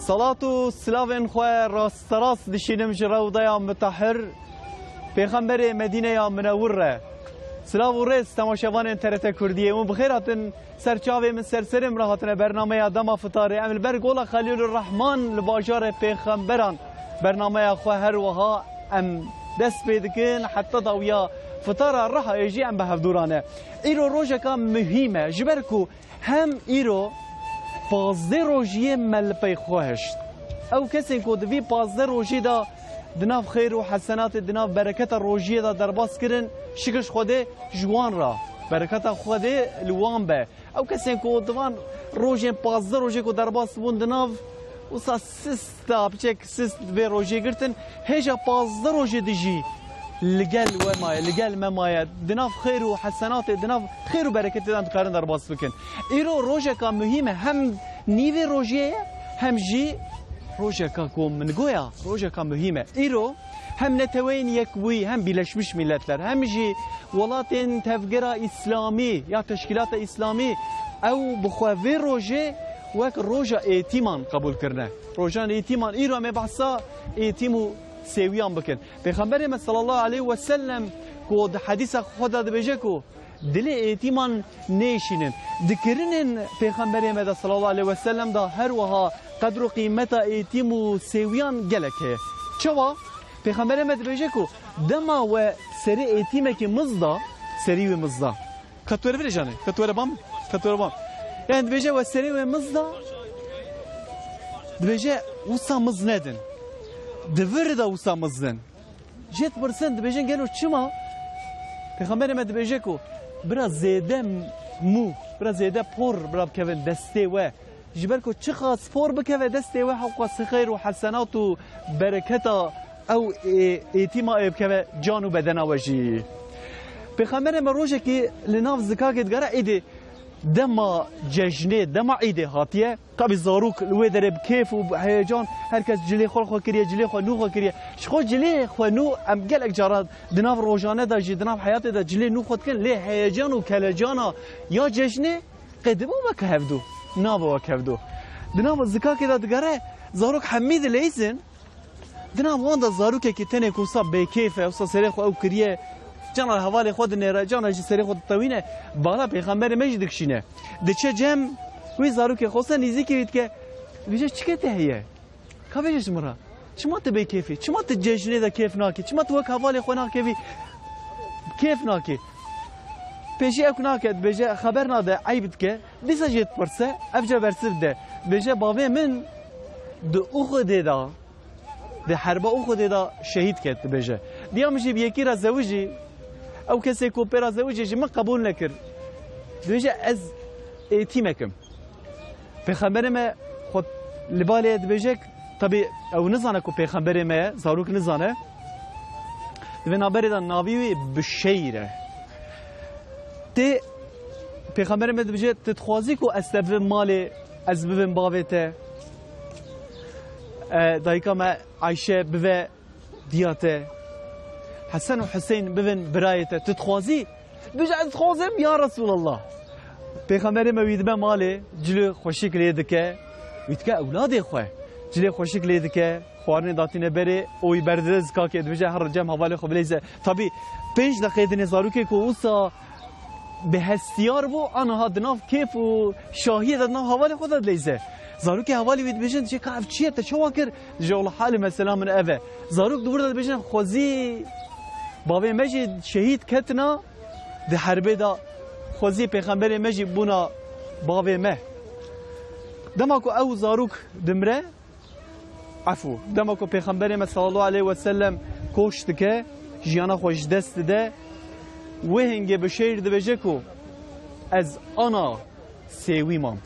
صلاة و سلاوین خواه راست راست دشینم جراودایا متحر پیغمبر مدینه منور سلاو و ریز تماشاوان TRT کردیه و بخیراتن سرچاوه من سرسرم راحتن برنامه آدم فتاره امل برگولا خلیل الرحمن لباجار پیغمبران برنامه خواه هر وها ام دست پیدکن حتی داویا فتاره راح یجی ام به هفدورانه ایرو روژه که مهمه جبرکو هم ایرو 15 روژیه مل پی خواهشت او کسی که دوی 15 روژی دا دناف خیر و حسنات دناف برکت روژیه دا درباس کرن شکش خوده جوان را برکت خوده لوان به او کسی که دوان روژی 15 روژی که درباس بون دناف وصا سستا بچک سست به روژی گرتن هجا 15 روژی دیجی لقل ومايا لقل ممايا دناف خير وحسنات دناف خير وبركة دان تقارن در باس بكن إيرو روجا كان مهمة هم نيفي روجية هم جي روجا كان كوم من قويا روجا كان مهمة إيرو هم نتوين يكوي هم بلشمش ملتلر هم جي ولاتين تفجير إسلامي يا تشكيلات إسلامي أو بخوافي روجي وك روجا ايتيمان قبول كرنا روجان ايتيمان إيرو ما بحثا ايتيمو سویان بکن پیغمبر صلی الله علیه و سلم کو حدیث خدا دبیجه کو دل ایتیمان نیشینن دکرینن پیغمبر صلی الله علیه و سلم دا هر وها قدر و قیمت ایتیمو سویان گلکه چوا پیغمبر دبیجه کو دما و سری ایتیمه کی مزدا سری و مزدا کتوره بری جانه کتوره بام یعنی دبیجه و سری و مزدا دبیجه وسا مز ندن دور دا وسا مزدن جت برسن دبیجن گلو چما پیغمبر ما دبیجه کو برا زیده مو برا زیده پر برا بکوین دسته و جبر کو چه خاص پر بکوین دسته و حقوق خیر و حسنات و برکتا او ایتیما بکوین جان و بدن وجی پیغمبر ما روشه که لناف زکا که دگره ایده دما ججنه دما عيده هاتيه طبي زاروك الويدر بكيف وبهيجان هركز جلي خو كريه جلي خو نو خو كريه شخو جلي خو نو ام قالك جراد دناف روجانه دا جي دناف حياتي دا جلي نو خد كن ليه هيجان وكلجانا يا ججنه قدمو بكهفدو نابو بكهفدو دناف الزكاه كده دغره زاروك حميد ليزن دناف واندا زاروك كي تنه كوسا بكيفه وصا سريخ او كريه جانا الهوالي خود نيرا جانا جي سري خود طوينه بالا پیغمبر مجد کشینه دچه جم وی زارو که خوسا نزدیکی وید که ویجا چکته هیه کاویش مرا چما ته به کیفی چما ته جشنه دا کیف ناکی چما ته وک حوالی خو کیفی کیف ناکی پیشی اک ناکد بجه خبر ناده عیبت که دیسا جت پرسه افجا برسد ده بجه باوی من د اوخ دیدا ده حربا اوخ دیدا شهید کت بجه دیامجی بیکی را زوجی او کسی کو پر زوجی ما قبول نکر دوجه از ایتیمکم پیغمبر ما خود لباله دبیجک طبی او نزانه کو پیغمبر ما زاروک نزانه و نابری دا ناوی بشیره تی پیغمبر ما دبیجه تتخوازی کو استف مال از ببن باوته دایکا ما عایشه بو دیاته حسن و حسین ببن برایته تتخوازی بجا تتخوازم یا رسول الله پیغمبر ما ویدبه ماله جلو خوشیک لیدکه ویدکه اولاده خواه جلو خوشیک لیدکه خوارن داتینه بره اوی بردرز که که بجا هر جمع حواله خو بلیزه طبی 5 دقیقه نزاروکه که اوسا به هستیار بو آنها دناف کیف و شاهیه دناف حواله خود لیزه زاروک حوالی وید بجن چه کاف چیه تا چه واکر جول حال مثلا من اوه زاروک دور داد بجن خوزی بابی مجید شهید کتنا ده حربه دا خوزی پیغمبر مجید بونا بابی مه دماکو او زاروک دمره عفو دماکو پیغمبر ما صلی الله علیه و سلم کشت که جیانا خوش دست ده و هنگه بشیر ده بجه کو از آنا سیوی مام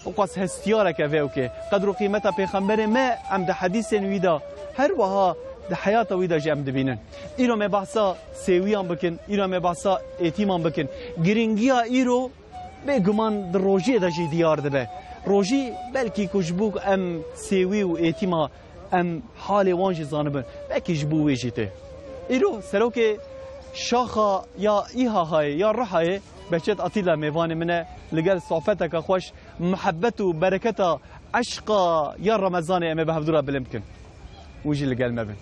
وقاس هستیاره که ویو که قدر و قیمت پیغمبر ما ام ده حدیث ویدا هر وها ده حیات ویدا جمع دبینن ایرو می بحثا سیویان بکن ایرو می بحثا ایتیمان بکن گرینگیا ایرو به گمان در روژی ده جی دیار دبه روژی بلکی کجبوک ام سیوی و ایتیما ام حال وانجی زانبن بلکی جبو ویجیته ایرو سلو که شاخا یا ایها های یا رحای بچت اطیلا میوان منه لگل صحبتك خوش محبت و برکت عشقا يا رمضان اما بهفدورا بلمكن وجي اللي قال ما بين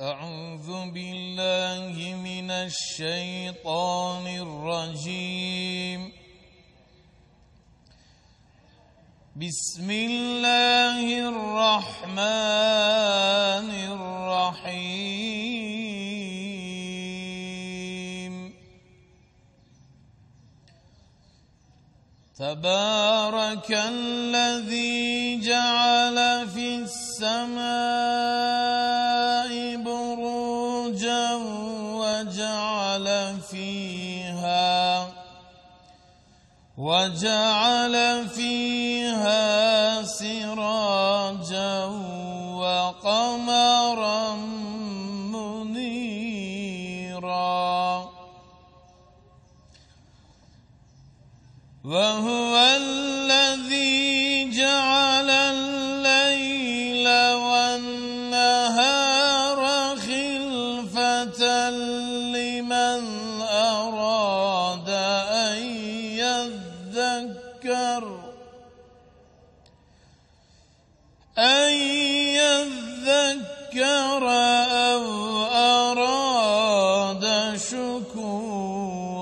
أعوذ بالله من الشيطان الرجيم بسم الله الرحمن الرحيم تبارك الذي جعل في السماء بروجا وجعل فيها سراجا وقمرا منيرا وهو الذي جعل الليل والنهار خلفة لمن أراد أن يذكر أو أراد شكورا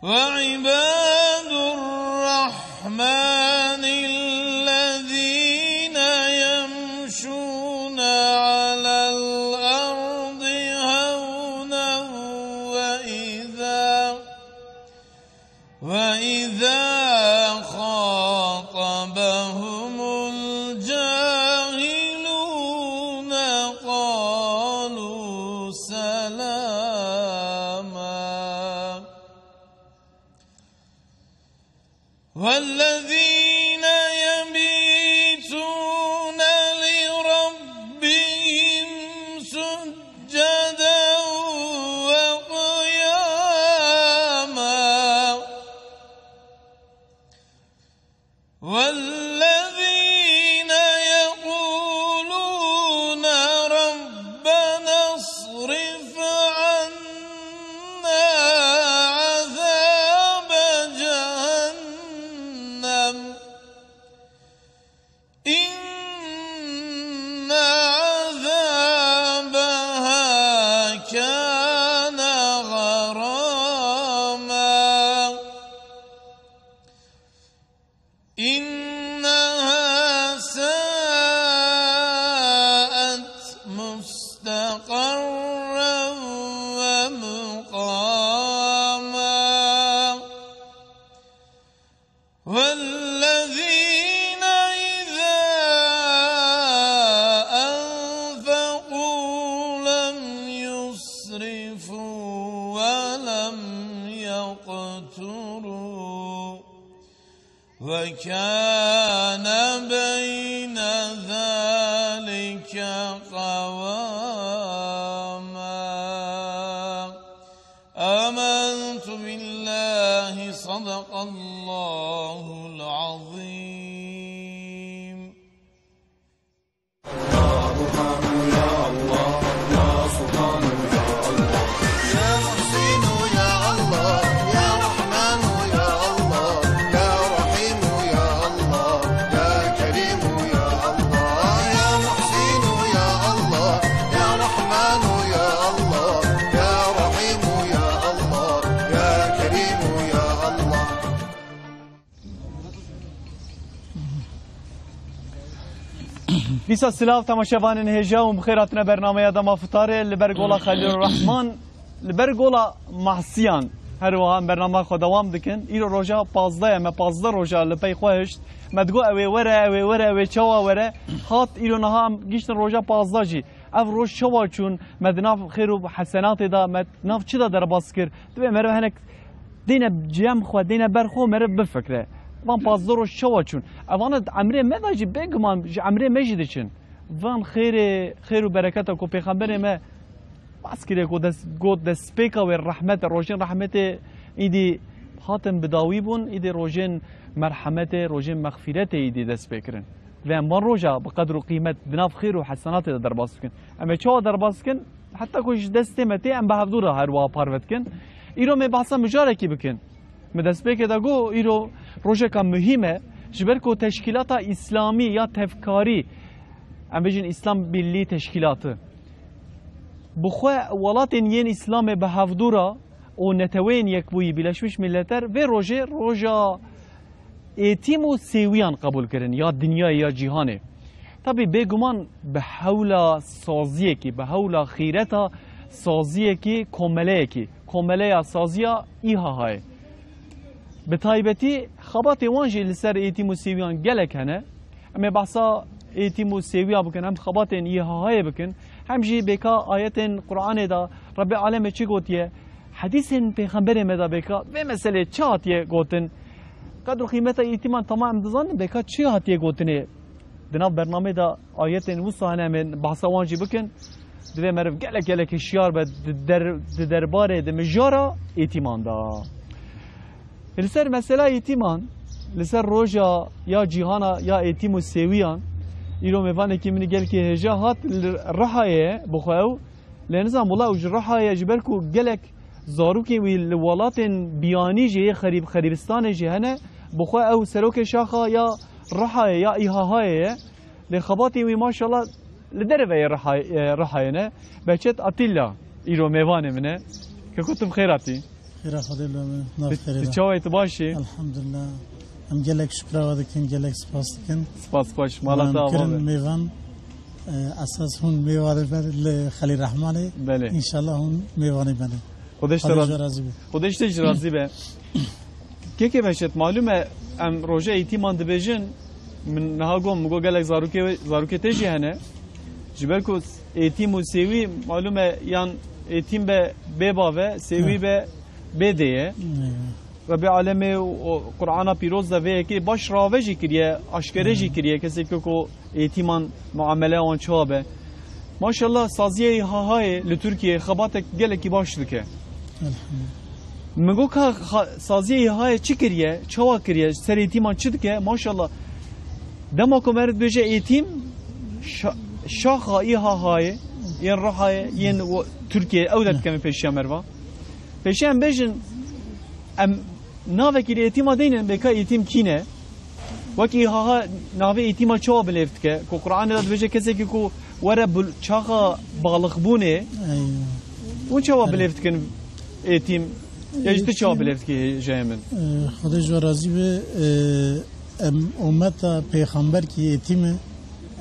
وعباد الرحمن الذين يمشون على الأرض هونا وإذا خاطبهم الجاهلون قالوا سلاما والذين يبيتون لربهم سجدا وقياما والذين يقولون ربنا اصرف عنا عذاب جهنم إن عذابها كان غراما إنها ساءت مستقرا ومقاما والذين إذا أنفقوا لم يسرفوا ولم يقتروا وكان بين ذلك قواما آمنت بالله صدق الله العظيم بیسا سلاف تماشاوان هجا و بخیراتنا برنامه دما فتاره لبرگولا خلیل الرحمن لبرگولا محسیان هر وهم برنامه خود دوام دکن ایرو روژا 15 روژا لپی خواهشت مدگو اوی وره اوی چوا وره خاط ایرو نها هم گیشتن روژا 15 جی اف روش چوا چون مدناف خیر و حسنات دا مدناف چی دا در باس کر دوی مره هنک دین جم خود دین برخو مره بفکره وان 15 روز چوا چون اوان عمره مداجی بگمان عمره مجید چن وان خیر و برکت کو پیغمبر ما بس کره کو دست پیکا و رحمت روزن رحمت ایدی حاتم بداوی بون ایدی روزن مرحمت روزن مغفرت ایدی دست پیکرن و من روزا بقدر و قیمت بناف خیر و حسنات در باس کن اما چوا در باس کن حتی کوش دست متی ام به هفدورا هر وا پاروت کن ایرو می بحثا مجارکی بکن مدست بک داگو ایرو روزه کم مهمه جبر کو تشکیلات اسلامی یا تفکاری ام بجن اسلام بیلی تشکیلات بخوا ولاتن ین اسلام به هفدورا و نتوین یک بوی بلشمش ملتر و روژا ایتیم و سیویان قبول کردن یا دنیا یا جهانه طبی بگمان به حول سازیه کی به حول خیرتا سازیه کی کمله سازیا ایها های به تایبتی خبات وانجی لسر ایتیم و سیویان گلک هنه اما بحثا ایتیم و سیویا بکن هم خبات ایها های بکن همجی بکا آیت قرآن دا رب العالمین چی گوتیه حدیث پیغمبر مدا بکا و مسئله چه هاتیه گوتن قدر قیمت ایتیمان تمام دزان بکا چه هاتیه گوتنه دناب برنامه دا آیت وصانه من بحثا وانجی بکن دوی مرف گلک شیار به درباره دمجارا ایتیمان دا لسر مسئله ایتیمان لسر روژا یا جیهانا یا ایتیم و سیویان ایرو میوانه که منی گل که هجا هات رحایه بخواهو لنظام والله وج رحایه جبرکو گلک زاروکی وی ولات بیانی جه خریبستان جهنه بخواه او سروک شاخا یا رحایه یا ایهاهایه لخباتی وی ماشالله لدروی رحایه نه بچت اتیلا ایرو میوانه منه که کتب خیراتی خير خدي الله ناف خير تشويت باشي الحمد لله ام جلك شكرا ودكن جلك سپاس دكن سپاس باش مالتا كرن ميوان اساس هون ميوان خليل الرحمن بله ان شاء الله هون ميوان بله خودش راضی به که باشد معلومه ام روزه ایتیمان دبیجن من نهاگم مگو گلک زاروکه تجی هنه جبرکو ایتیم و سیوی معلومه یان ایتیم به باوه سیوی به بدیه رب العالمین و قرآن پیروز دویه که باش راوجی کریه اشکرجی کریه کسی که کو ایتیمان معامله آن چابه ماشاءالله سازیه های لترکیه خبات گلکی باش دکه مگو که سازیه های چی کریه چوا کریه سر ایتیمان چی دکه ماشاءالله دما که مرد بجه ایتیم شاخه ایها های ین رحای ین ترکیه اولاد کمی پیشی مروا پیشی هم بیشن ام ناوه که ایتیما دینن بکا ایتیم کینه وکی ایها ناوه ایتیما چوا بلیفت که قرآن داد بجه کسی که کو وره چاقا بالغ بونه اون چوا بلیفت کن ایتیم یجت چوا بلیفت که جای من خدا جو راضی به امت پیغمبر کی ایتیمه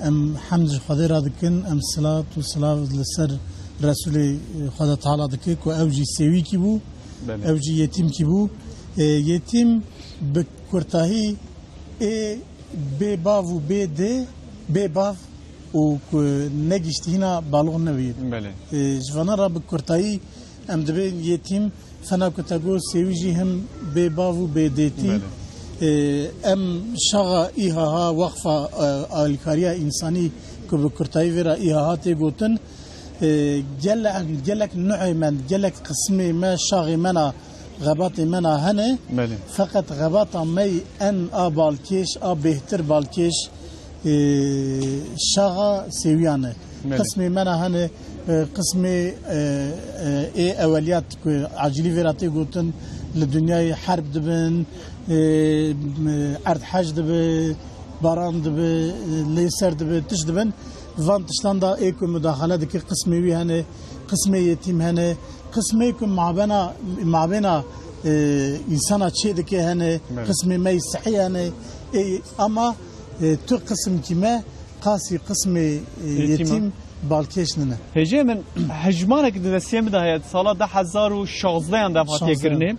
ام حمد خدا را دکن ام صلات و سلام لسر رسول خدا تعالی دکه کو اوجی سوی کی بو اوجی یتیم کی بو یتیم به کرتاهی به باو و به ده به باو و نگشتی هنا بالغ نوید بله جوانا را به کرتاهی ام دبی یتیم فنا کتاگو سوی جی هم به باو و به دیتی ام شغا ایها ها وقفه الکاریا انسانی که به کرتاهی ورا ایها ها تی گوتن جلك نوع من جلك قسمي ما شاغي منا غبات منا هنه فقط غبات مي ان بالكيش بهتر بالكيش شاغا سويانه قسمي منا هنه قسمي اي اوليات عجلي فيراتي قوتن للدنيا حرب دبن ارض حج دب باران دب ليسر دب تش دبن وان تشتاندا ایکو مداخله دکی قسمی وی هنه قسمی یتیم هنه قسمی که معبنا انسانا چه دکی هنه قسمی می صحی هنه اما تو قسم کیمه قاسی قسمی یتیم بالکش ننه هجه من هجمانک دستیم ده هست سالا 2016 اندام هاتیه کرنه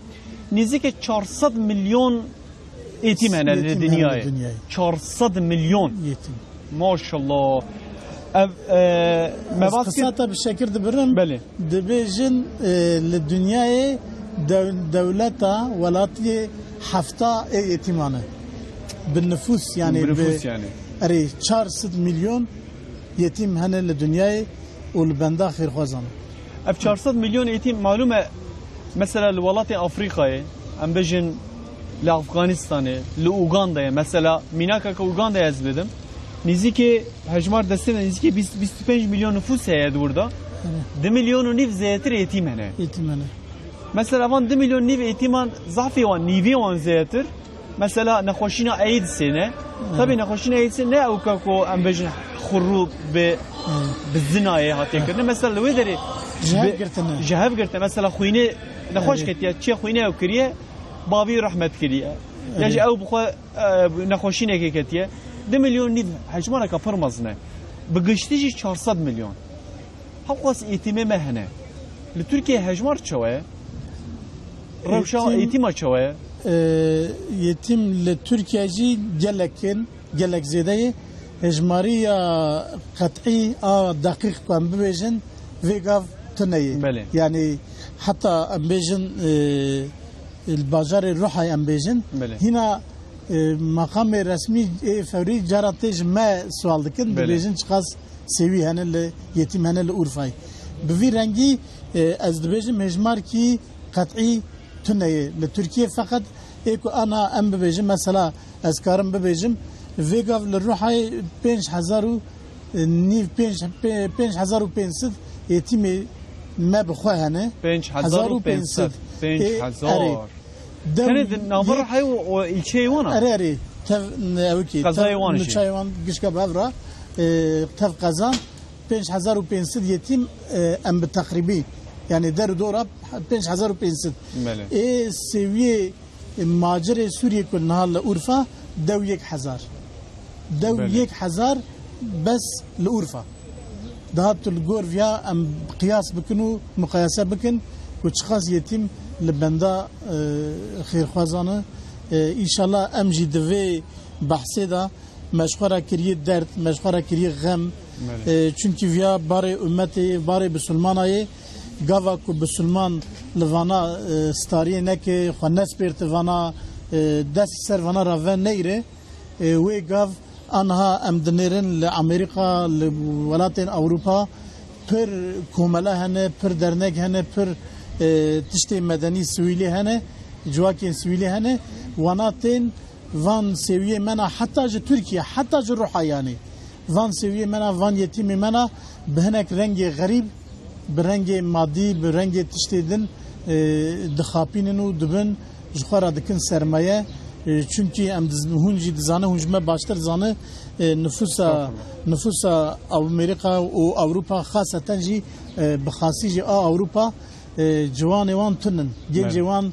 نزدیک 400 میلیون یتیم هنه دنیای 400 میلیون یتیم ماشاءالله قصاتا بشكل دبرن بله دبيجن للدنيا دولتا ولاتي حفتا يتيمانه بالنفوس يعني بالنفوس يعني اري 400 مليون يتيم هنا للدنيا والبندا خير خوزان اف 400 مليون يتيم معلومه مثلا الولايات افريقيا ام بيجن لافغانستان لاوغندا مثلا ميناكا اوغندا yazdım نزدیک هجمار دسته نزدیک 25 میلیون نفوس هست burada 2 milyon و نیو زیاتر یتیم هنه Yetimene. مثلا وان 2 milyon نیو یتیمان ضعفی وان نیوی وان زیاتر مثلا نخوشینا عید سنه طبعا نخوشینا عید سنه او كاكو ام بجن خروب بالزنايه هاتي كرنا مثلا لو يدري جهاب قرتنا مثلا خوينه نخوش كتيا تشي خوينه او كريه بابي رحمت كريه يجي او بخو نخوشينه كتيا 2 milyon نیو حجمانه كفرمزنه بقشتيجي 400 milyon حقوس ايتيمه مهنه لتركيا هجمار تشوه روشا ايتيما تشوه yetim li Türkiye'ci gelek zedeye hejmariya kat'i a dakik kan bibejin vegav tüneyi. Yani hatta ambejin البازار روحي ambejin hina makamı resmi fevri caratej me sual dikin bibejin çıkaz sevi hanel yetim hanel Urfay. Bi rengi ez dibejim hejmar ki kat'i tüneyi li Türkiye fakat eko ana em bibêjim mesela ez karim bibêjim vêgav li Rûhayê 5500 yetîmê me bi xwe hene 5500 كانت نافر حي والشيء وانا اري تف اوكي نشايوان gişka bevra tef kazan 5500 yetim em bi takribi yani der dora 5500 seviye ماجرة سوريا كلها لأورفا دو 1000 دو 1000 بس لأورفا دهات الجور فيها أم قياس بكنو مقياسة بكن وتشخاص يتم لبندا خير خوازانه إن شاء الله أمجي دفي بحثي دا مشخورة كريه درد مشخورة كريه غم çünkü via bari ümmeti bari Müslümanayı gava ku Müslüman levana stariye neke xanes pert vana dest ser vana raven neyre ve gav anha emdnerin le Amerika le velatin Avrupa per komala hene per dernek hene per tişte medeni sivili hene cvakin sivili hene vanatin van seviye mena hatta Türkiye hatta ruha yani van seviye mena van yetimi mena behnek rengi garip برنگی مادی برنگی تشتیدن دخابینن و دبن جخورا دکن سرمایه چونکی ام هونجی دزانه هونجمه باشتر زانه نفوسا امریکا و اوروپا خاصتا جی بخاصی جی اوروپا جوان وان تنن گل جوان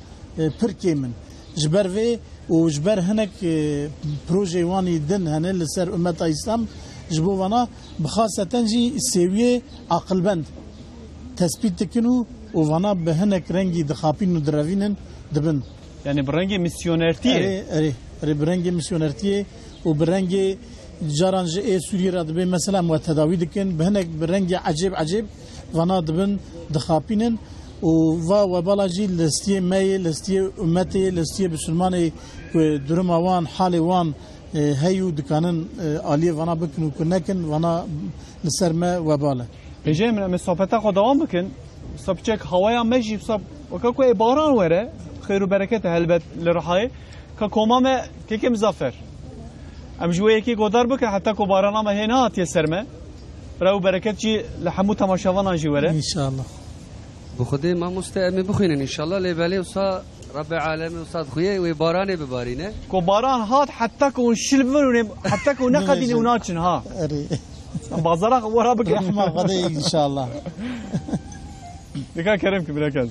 پرکیمن جبر و جبر هنک پروژه وانی دن هنه لسر امت اسلام جبو وانا بخاصتا جی سویه عقل بند tespit tekinu o vana behenek rengi dixapin u dravinin dibin. Yani bir rengi misyonertiye. Bir rengi misyonertiye o bir rengi caranji Suriye radbe mesela mu tedavi dikin behenek bir rengi acib vana dibin dixapinin o va balaji listiye mey listiye ümmeti listiye Müslümanı durum avan hali van heyu dikanın aliye vana bikinu kunekin vana liserme ve bala. بيجي من صحبتها قدوام بكن صبتك هوايا ماشي بصب وكاكو باران وره خير وبركته هلبت لرحاي ككومامه كيك مزافر ام جويه كي قدر بك حتى كو بارانا ما هنا تيسرمه راو بركت جي لحمو تماشاوانا جي وره ان شاء الله بخدي ما مستأمن بخين ان شاء الله لبالي وصا رب العالمين وصاد خويا وباراني ببارينه كو باران هات حتى كو شلفن حتى كو نقدين وناتشن ها بازارك ورا بك رحمه غدي ان شاء الله دكا كريم كبيركاز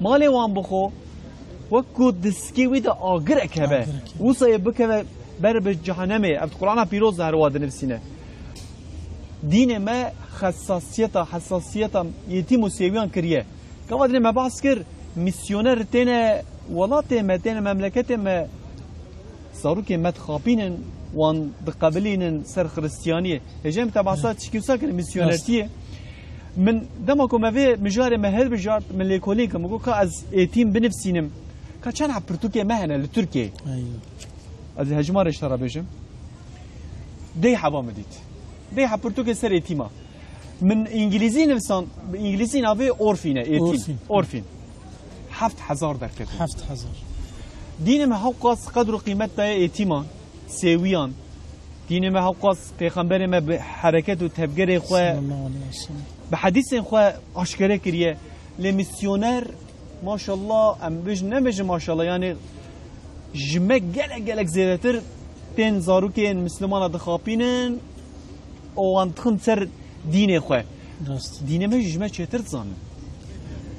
مالي وان بخو وكو دسكي ويدا آقرك هبه وصا يبكه برب جهنمي ابت قرآن بيروز هرواد نفسينه دين ما حساسيتا يتيم وسيويان كريه كوادنا ما بحث كر ميسيونر تينا ولاته ما تينا مملكته ما صاروا كي مت خابين وان بقبلين سر خريستيانيه هجم تبعصات تشكيو ساكن ميسيونرتيه من دمكو ما في مجاري ما هل بجار من ليكولينكا مقول كاز يتيم بنفسينم كان عبر تركيا مهنا لتركيا از هجمار اشترى بيجم دي حبا مديت دي حبر تركيا سر يتيمه من انجليزي نفسان انجليزي نافي اورفينه يتيم اورفين 7000 دركت 7000 دين ما حقاس قدر قيمته يتيما سويان دين ما حقاس پیغمبر ما بحركت و تفجر خو بحديث خو اشكره كريه لميسيونر ما شاء الله ام بج نمج ما شاء الله يعني جمك جلك زيادتر تن زاروكين مسلمان دخابينن او انتخن سر دين خو دين ما جمع چتر زانه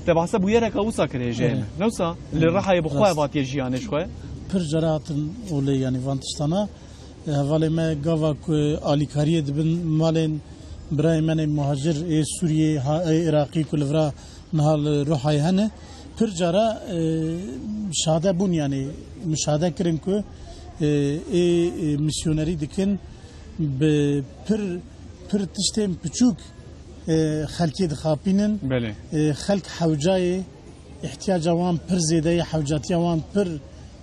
تبع حسب ويرك اوسا كره جيم نوسا اللي راح يبخوا بات يجيانش خو برجرات اولي يعني فانتشتانا حواله ما گاوا کو الیکاری دبن مالن برای من مهاجر سوریه عراقی کلورا نهال روحای هنه پرجرا شهاده بون يعني مشاهده کرن کو میسیونری دکن به پر تشتم پچوک خلقی دخابینن خلق حوجای احتیاج وان پر زیده حوجاتی وان پر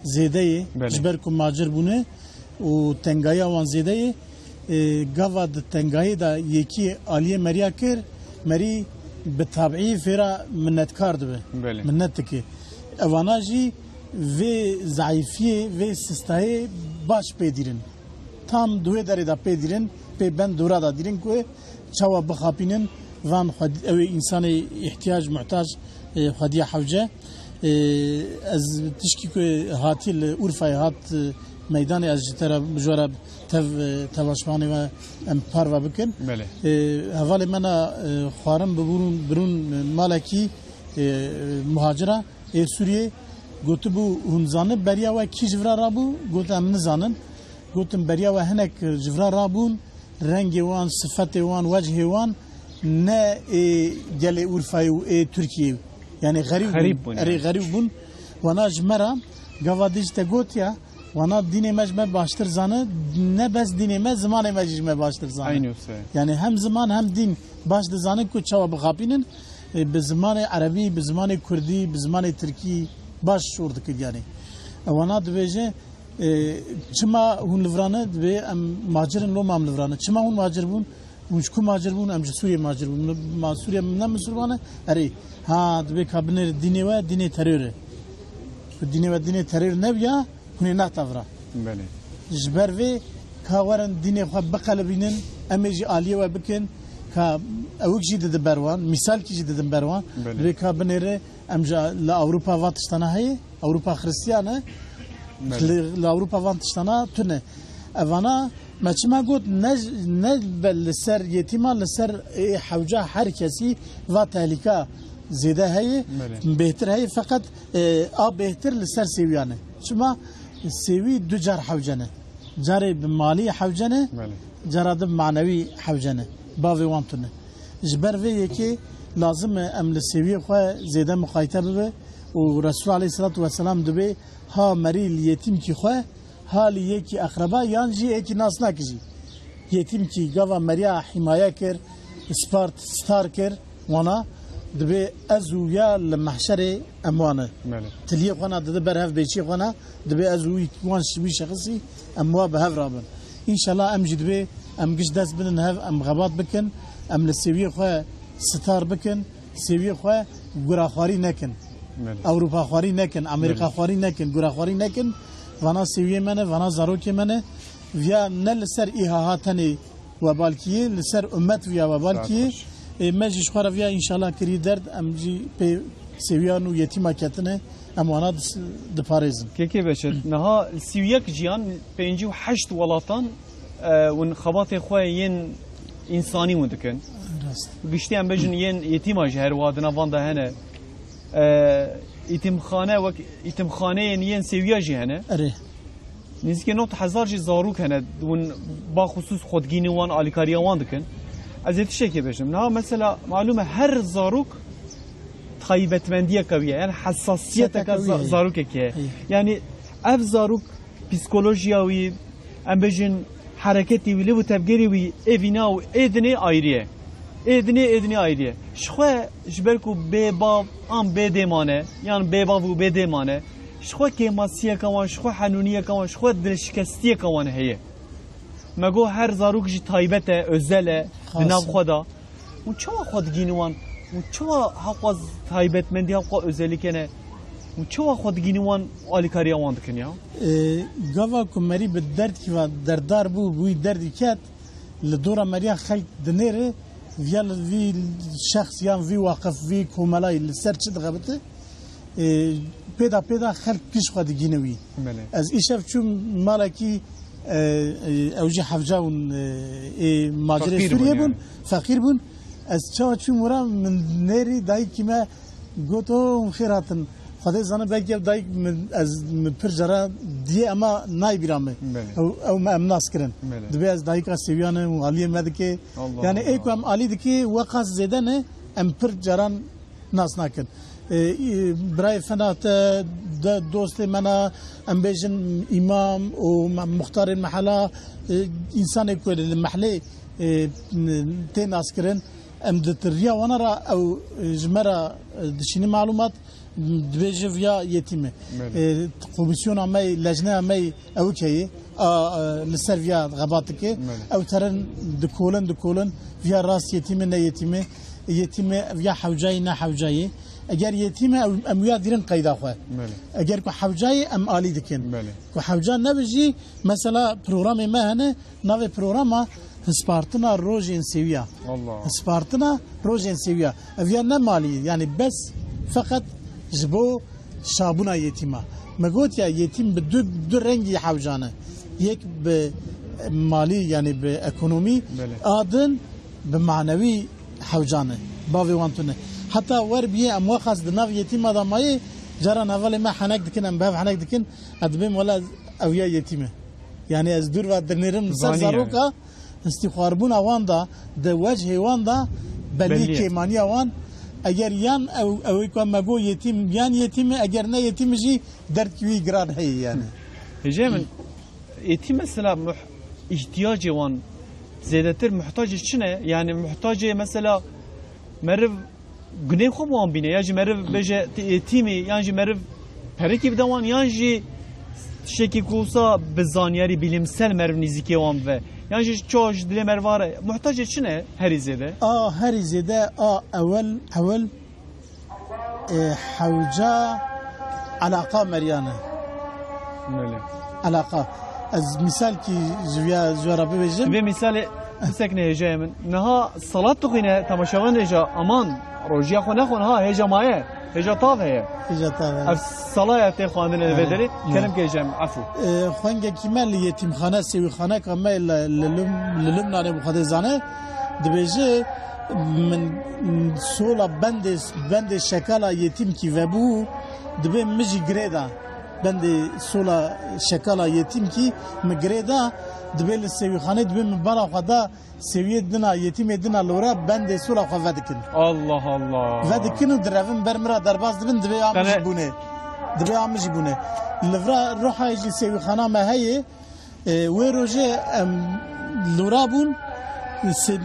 زیده جبر کو ماجر بونه و تنگایا وان زیده گاوا د تنگای دا یکی عالیه مریا کر مری به طبعی فرا منتکار دبه منتکی اواناجی و ضعیفیه و سستای باش پیدیرن tam دوی داره دا پیدیرن pe ben dura da dirin ku çava bixapinin van ev insan ihtiyaç muhtaç hadiye havce az tişki ku hatil Urfa hat meydan az tera bujara tevaşmani ve em parva bikin havale mena xaram burun malaki muhacira Suriye gotu bu hunzanı beriya ve ki jivra rabu gotu em nizanın gotum beriya ve henek jivra rabun rengi wan sıfatı wan vecihi wan ne gele Urfa'yı Türkiye yani garip bun wana jmera gavadiş te gotya wana dine mecme baştır zanı ne bez dine mez zamanı mecme baştır zanı yani hem zaman hem din baştır zanı ku çava bxapinin be zamanı Arabi be zamanı Kurdi be zamanı Türki baş şurdık yani wana dveje çima hun livranı ve macerin lo mam livranı çima hun macer bun muşku macer bun am Suriye macer bun ma Suriye nem Müslümanı ari ha dve kabine dini ve dini terör dini ve dini terör ne ya hun na tavra bale jber ve kawaran dini xab qalbinin ameji aliye ve bikin ka awji de berwan misal ki de berwan ve kabine amja la Avrupa vatıştana hay Avrupa Hristiyanı l'Avrupa vantıştana tüne evana maçma gut ne belser yetima leser havca herkesi ve tehlike zede hay behter hay fakat a behter leser seviyane çima sevi ducar havcane cari mali havcane carad manevi havcane bavi vantune jber ve yeki lazım emle seviye xwe zede muqayte be و رسول الله صلی الله علیه و دبی ها مریل یتیم کی خو حال یکی اقربا یان جی یکی ناس نکجی یتیم کی گاوا مریا حمایه کر سپارت ستار کر وانا دبی ازویا لمحشر اموانه تلیه خوانا دبی برهف بیچی خوانا دبی ازوی وان شوی شخصی اموا بهف رابن ان شاء الله ام جدبی ام گش دست بدن هف ام غبات بکن ام لسویه خو ستار بکن سویه خو گراخواری نکن Avrupa خواری نکن امریکا خواری نکن گورا خواری نکن وانا سویه منه وانا زاروکی منه ویا نه لسر ایهاتنی و بالکیه لسر امت ویا و بالکیه مجیش خواره ویا انشالله کری درد امجی په سویانو یتیما کتنه ام وانا دپاريزن كيكي باشا نها سوياك جيان بينجيو حشت ولاتان ون خبات خوين انساني ودكن بيشتي ام بجن ين يتيما جهر وادنا واندا هنا ایتمخانه نین سویا جی هنه اره نزدیک 9000 جی زاروک هنه ون با خصوص خودگینی وان آلیکاری وان دکن از ایت شکی بشم نه مثلا معلومه هر زاروک خیبتمندیه کویه یعنی حساسیت که زاروک که یعنی اف زاروک پسیکولوژیاوی ام بجن حرکتی ولی و تفکری وی اینا و ادنی آیریه ادنی آیریه شخوه جبرکو به باب ام به دیمانه یعنی به باب و به دیمانه شخوه که ماسیه کوان شخوه حنونیه کوان شخوه دلشکستیه کوان هیه مگو هر زاروک جی تایبته ازله بناب خدا و چه خود گینوان و چه حق تایبت مندی حق ازلی کنه و چه خود گینوان آلیکاری وان دکنیا گاوا کمری به درد کی و دردار بو بوی دردی کات لدورا مریا خلق دنیره ویال وی شخص یان وی واقف وی کوملای لسر چه دغبته پیدا خلق پیش خود گینوی از ایشف چون مالکی اوجی حفجاون ماجره سوریه بون فقیر بون از چون مرا من نری دای کیما گوتو خیراتن خدای زنه بگی دای از پرجرا دی اما نای بیرامه او ما امناس کرن دبی از دای کا سویانه عالیه مدکه یعنی ایکو ام عالی دکی وقاص زدنه ام پرجران ناس نکن برای فنات دوست منا ام بیجن امام و مختار المحله انسان کوی المحله تناس کرن ام دتریا ونرا او جمره دشینی معلومات دبیجه ویا یتیمه کمیسیون امی لجنه امی او کی لسر ویا غباطکی او ترن دکولن ویا راس یتیمه نه یتیمه ویا حوجای نه حوجایی اگر یتیمه ام ویا دیرن قیدا خو اگر کو حوجای ام عالی دکن کو حوجا نبجی مثلا پروگرام ما هنه نو پروگرام سپارتنا روجين سويا الله سپارتنا روجين سويا افيا مالي يعني بس فقط جبو شابونا يتيمه ما قلت يا يتيم بدو رنجي حوجانه يك بمالي يعني بايكونومي ادن بمعنوي حوجانه باوي وانتونه حتى وربيه امواخص دناف يتيم هذا ماي جرى نافل ما حنك دكن ام باف حنك دكن ادبم ولا اويا يتيمه يعني از دور ودرنيرم زاروكا استخواربون وان دا د وجه وان دا بلی کیمانی وان اگر یان او کوم مگو یتیم یان یتیم اگر نه یتیم جی درد کی گران هی یعنی هجمن یتیم مثلا احتیاج وان زیادتر محتاج چنه یعنی محتاج مثلا مرو گنه خو وان بینه یا مرو بجه یتیمی یعنی مرو پرکی بدوان یعنی شکی کوسا بزانیاری bilimsel مرو نزدیکی وان و yani çoğu dile mervare muhtaç içine herizede. Herizede اول حوجا علاقه مريانه. Öyle. علاقه از مثال ki zürabe bejim. Ve misali سكنه هجا من نها صلاة تخينه تماشاغن هجا امان روجيا خو نخون ها هجا مايه هجا طاف هي هجا طاف الصلاة تي خواندن البدري كلام كيجا عفو خوانجا كمال يتيمخانه سوي خانه كما للمنا مخدزانه دبيجي من سولا بند شكالا يتيم كي وبو دبي مجي غريدا بند سولا شكالا يتيم كي مغريدا دبل سوي خانه دبي مبارا خدا سوي دنا يتيم دنا لورا بند سولا خفدكن الله الله فدكن درفن برمرا درباز دبن دبي عامج بونه لفرا روح يجي سوي خانه ما هي ويروجي لورا بون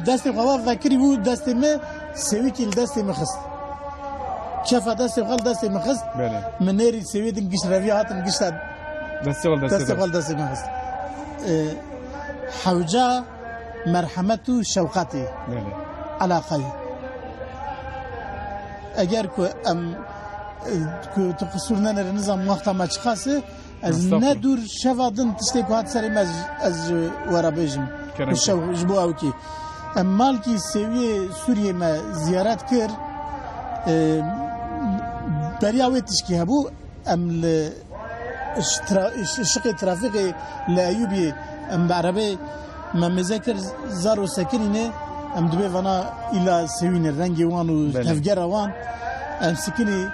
دست خوا فکری بود دست ما سوی کل دست مخست شاف دست خال دست مخست من نری سوی دن گش رویات گش دست خال دست مخست حوجا مرحمت و شوقتی علاقه اگر کو ام کو تقصرنا نظام وقت ما چخاسه از ندور شوادن تشتی کو هات سری از ورا بجم شو جبو او کی مال کی سویه سوریه ما زیارت کر بریاوتش کی هبو ام شق ترافیق لایوبی ام بعربه ما مذاکر زارو سکنینه ام دبی وانا الى سوین رنگی وان و تفجر وان ام سکنی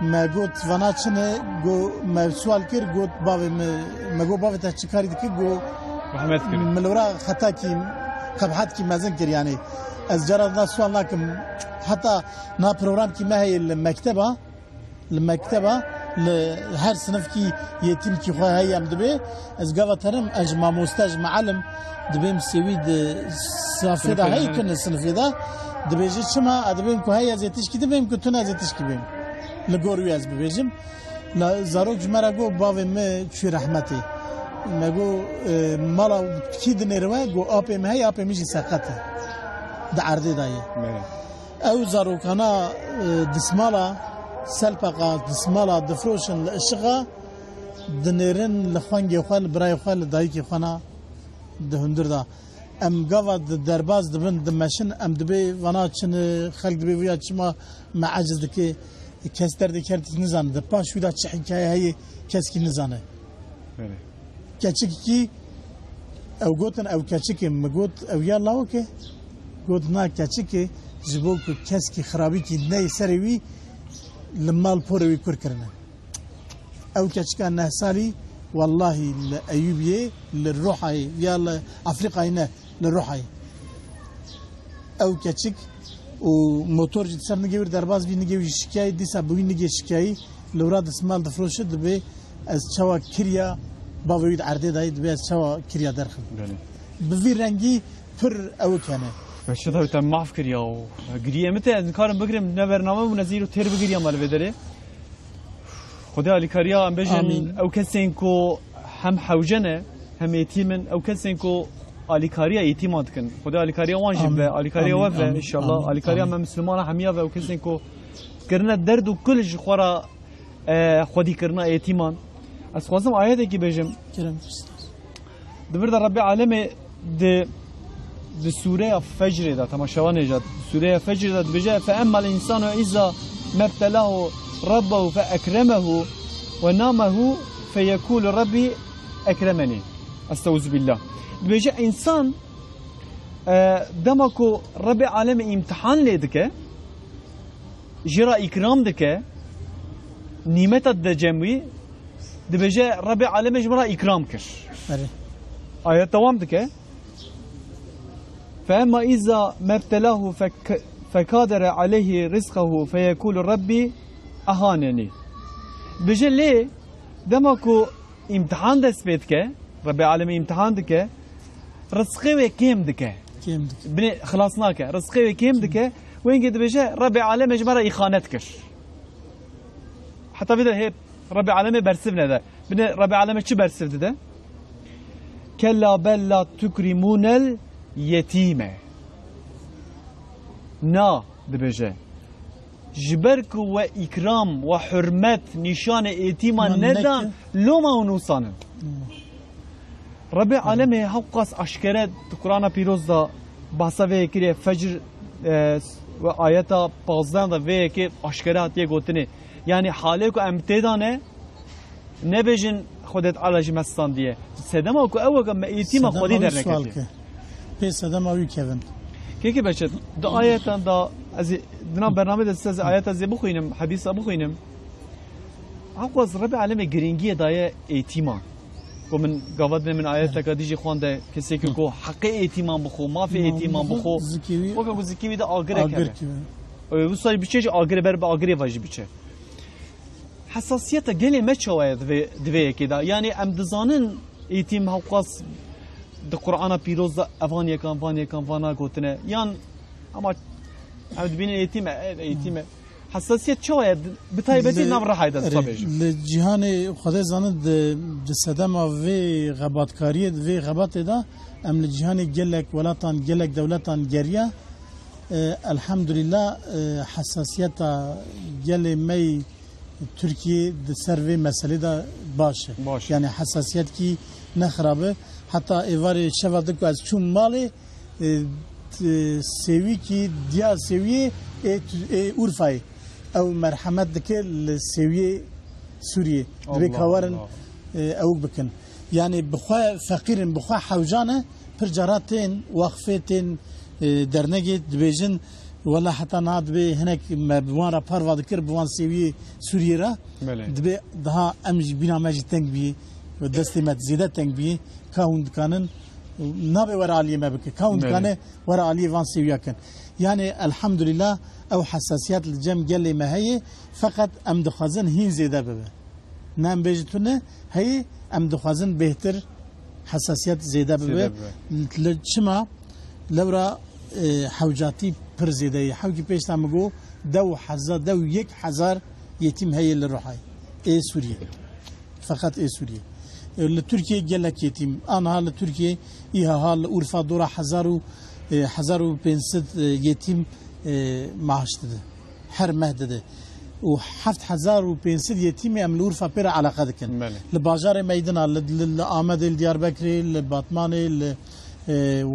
ما قلت فانا چنه قو ما سوال كر قلت بابي ما قو بابي تشكاري دكي قو رحمت كريم من الورا خطا كي قبحات كي ما زنكر يعني از جرى نا سوال لكن حتى نا بروجرام كي ما هي المكتبه هر صنف كي يتم كي خو هي ام دبي از قوا ترم اجمع مستاج معلم دبي مسويد صافي ده هي كن الصنف ده دبي جي شما ادبي كو هي زيتش كي دبي كو تنا زيتش كي بيم لغورو ياز بيجم لا زاروك جمرا جو باوي ما شي رحمتي ما جو مالا كي دنيروا جو ابي ما هي ابي مش سقطه ده عرضي داي او زاروك انا دسمالا سلبقا دسمالا دفروشن الشغا دنيرن لخوانجي خال براي خال دايكي خنا دهندر دا ام قوا درباز دبن دمشن ام دبي وانا چن خلق دبي ويا چما معجز دكي كستر دكرت نزان د باش ودا چ حكايه هي كسكي نزانه كاتشكي او قوتن او كاتشكي مقوت او يلا اوكي قوتنا كاتشكي جبوك كسكي خرابي كي ني سروي لما البوروي كركرنا او كاتشكا نهسالي والله الايوبيه للروحي يلا افريقيا هنا للروحي او كاتشك وموتور جد سر نجيور درباز بي نجيور شكاية ديسا بوي نجي شكاية لوراد اسمال دفروشة دبي از چوا كريا باويد عرضي داي دبي از چوا كريا درخل بفي رنجي پر او كانه بشه دا بیتم معاف کریا و گریه مته از کارم بگیرم نه برنامه و نزیر و تیر بگیریم مال بدره خدا علی کریا ام بجن او کسین کو هم حوجنه هم یتیمن او کسین کو علی کریا یتیمات کن خدا علی کریا وانجب و علی کریا وفه ان شاء الله علی کریا ما مسلمان همیا و کسین کو کرنا درد و کلش خورا خودی کرنا یتیمان از خوازم آیاته کی بجم دبر در رب عالمه د سوره فجر ده تماشاوان جد سوره فجر ده بجا فاما الانسان اذا ما ابتلاه ربه فاكرمه ونامه فيقول ربي اكرمني استعوذ بالله بجا انسان دمكو رب عالم امتحان لدك جرا اكرام دك نعمت الدجموي دبجا رب عالم جرا اكرام كر ايات دوام دك فأما إذا ما ابتلاه فقدر عليه رزقه فيقول ربي أهانني بجل ليه دمكو امتحان دست بيتك ربي عالمي امتحان دك رزقه وكيم دك بني خلاصناك رزقه وكيم دك وين قد بجا ربي عالمي جمرة إخانتك حتى بدا هيب ربي عالمي برسفنا ده بني ربي عالمي شو برسف ده كلا بل لا تكرمون يتيمة نا دبجة جبرك وإكرام وحرمت نشان يتيمة ندان لوما ونوصان ربي عالمي حقاس أشكرت القرآن بيروز دا بحثا ويكري فجر وآياتا بازدان دا ويكي أشكرات يقولتني يعني حاليكو امتدانه نبجن خودت على جمستان ديه سدما كو اوغا ما يتيمة خودي در نكتي بس ادم اوی کردن کی بچه دو آیاتن دا از دنا برنامه دست از آیات از بخوینم حدیث بخوینم عقوز رب عالم گرینگی دای ایتیمان و من قوادن من آیات تکادیجی خوانده کسی که کو حق ایتیمان بخو ما فی ایتیمان بخو و که زکیوی دا آگره کرده و سای بچه آگره بر به آگره واجب بچه حساسیت گلی مچوید دوی که دا یعنی امدزانن ایتیم حقاس د قرآن پیروز دا افان یکان وانا گوتنه یان اما عود بین ایتیمه حساسیت چوید بتایبتی نام رحای دست صبح لجهان خدا زاند د صدم و غباتکاری و غبات دا ام لجهان گلک ولاتان گلک دولتان گریه الحمدلله حساسیت گل می ترکیه د سروی مسئله دا باشه یعنی حساسیت کی نخرابه حتی ایوار شود که از چون مالی سوی کی دیا سوی اورفای او مرحمت دکه لسوی سوریه دوی کارن او بکن یعنی بخوا فقیرن بخوا حوجانه پر جراتین وقفتین درنگی دبیجن ولا حتى ناد به هناك ما بوان را باروا ذكر بوان سوي سوريا را بله دبي daha امج بنا ماجي تنگ بي دستي مت زياده تنگ بي كاوند كانن نابي ورا علي ما بك كاوند بله. كان ورا علي فان سويا كان يعني الحمد لله او حساسيات الجم قال لي ما هي فقط ام دخازن هين زياده ببه نام بيجتونه هي ام دخازن بهتر حساسيات زياده ببه لشما لورا حوجاتي پر زياده حوجي بيشتا مگو دو حزار دو يك حزار يتيم هي للروحاي اي سوريا فقط اي سوريا لتركيا قال لك يتيم انا هال تركيا ايها هال اورفا دورا حزارو بنسد يتيم معاش ده هر مهده وحفت حزار وبنسد يتيم ام الاورفا بير علاقه دكن بله. لباجار ميدان لآمد الديار بكري لباتماني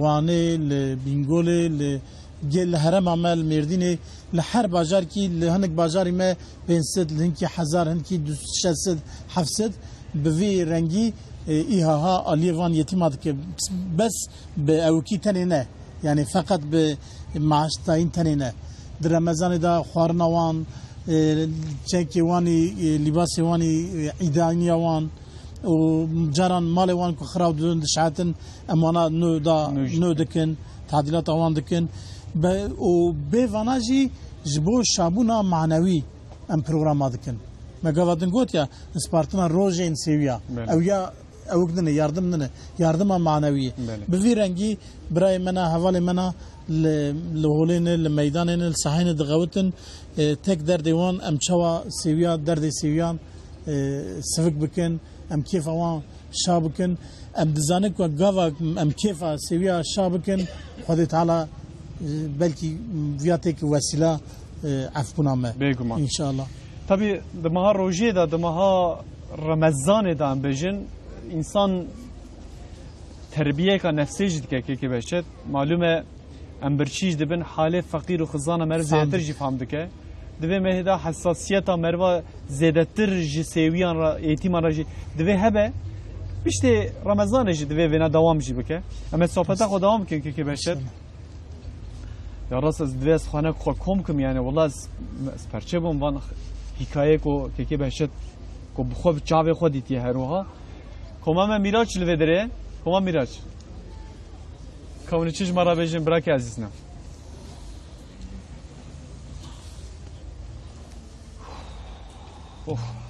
واني لبنغولي جل هرم عمل مرديني لحر بازار كي لهنك بازاري ما بنسد لهنكي حزار هنكي دوشسد حفسد بفي رنگي ايها ها اليفان يتيمات بس باوكي تنينه يعني فقط بمعاش تاين تنينه در رمضان دا خوارنوان چنكي واني لباسي واني عيدانيا وان وجاران مالي وان كو خراو دون دشعاتن امانا نو دكن تعديلات اوان دكن وبيفاناجي جبو شابونا معنوي ام بروغرام دكن ما قاعدين قلت يا سبارتنا روجين سيويا او يا او قدنا ياردم معنوي بفي رنجي براي منا حوالي منا لهولين الميدان الصحين دغوتن تك در ديوان ام تشوا سيويا در دي سيويان سفك بكن ام كيف اوان شابكن ام دزانك وقاوا ام كيف سيويا شابكن خدي تعالى بلكي فياتك وسيله عفونا ما بيگومان ان شاء الله tabi demaha roje da demaha Ramazan da bejin insan terbiye ka nefsi jidke ki beşet malume em birçiz dibin hale fakir u xizana mer zedir ji famdike dibe mehda hassasiyeta merva zedetir ji seviyan ra eğitim ra ji dibe hebe işte Ramazan ji dibe vena devam ji bike ama sohbeta ko devam ki beşet ya ras az dibe xana ko komkum yani vallahi perçebum van hikaye ko ki beşet ko bxob çave xo ditiye heroha komama miraç lvedere koma miraç kavni çiş mara bejin bırak azizna of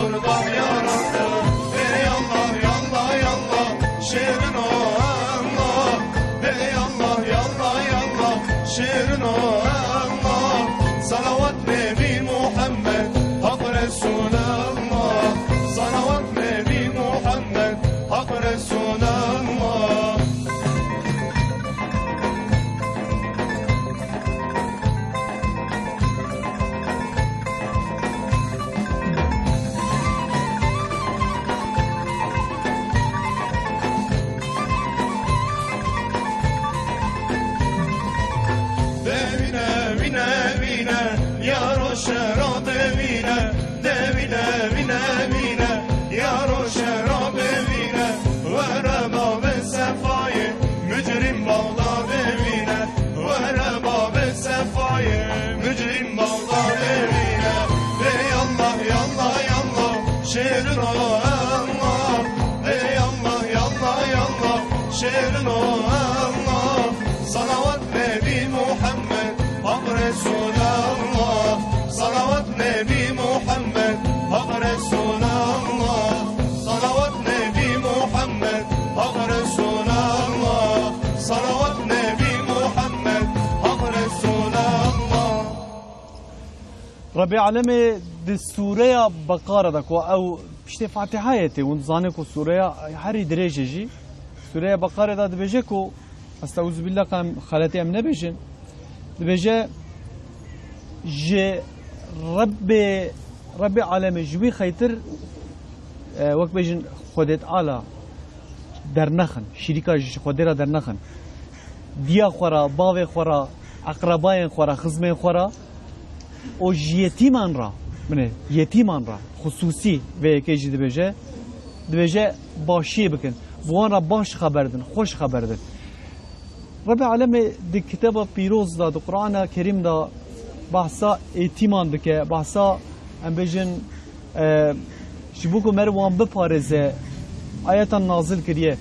kurban yarattı. Ey Allah yallah yallah şirin o Allah. Ey Allah yallah yallah şirin o Allah. Salavat Nebi Muhammed Hak Resulallah. Salavat Nebi Muhammed Hak Resulallah. Devine vine vine yar o şerab evine. Devine vine vine yar o şerab evine. Vere babe sefayı mücrim bağlar evine. Vere babe sefayı mücrim bağlar evine. Ey Allah yallah yallah şirin o Allah. Ey Allah yallah yallah şirin o Allah. Salavat Nebi Muhammed Hak Resulallah. Salavat Nebi Muhammed Hak Resulallah. Salavat Nebi Muhammed Hak Resulallah. Salavat Nebi Muhammed Hak Resulallah. ربي عالمي دي سوريا بقارة دكو أو بشتي فاتحايتي ونزانكو سوريا هاري دريجي جي سوريا بقارة دا دبيجيكو استعوذ بالله قام خالتي أم نبيجن دبيجي جي ربي عالمي جوي خيتر وقت بيجن خودت آلا درنخن شركة خودرا درنخن ديا خورا باوي خورا أقربائن خورا خزمين خورا o yetiman ra bine yetiman ra hususi ve keji dibêje başî bikin wan ra baş xeberdin hoş xeberdin Rabbi alemê di kitaba pîroz da di Qur'ana Kerîm da bahsa êtîman dike bahsa em bêjin ji bo ku mer wan biparêze ayetan nazil kiriye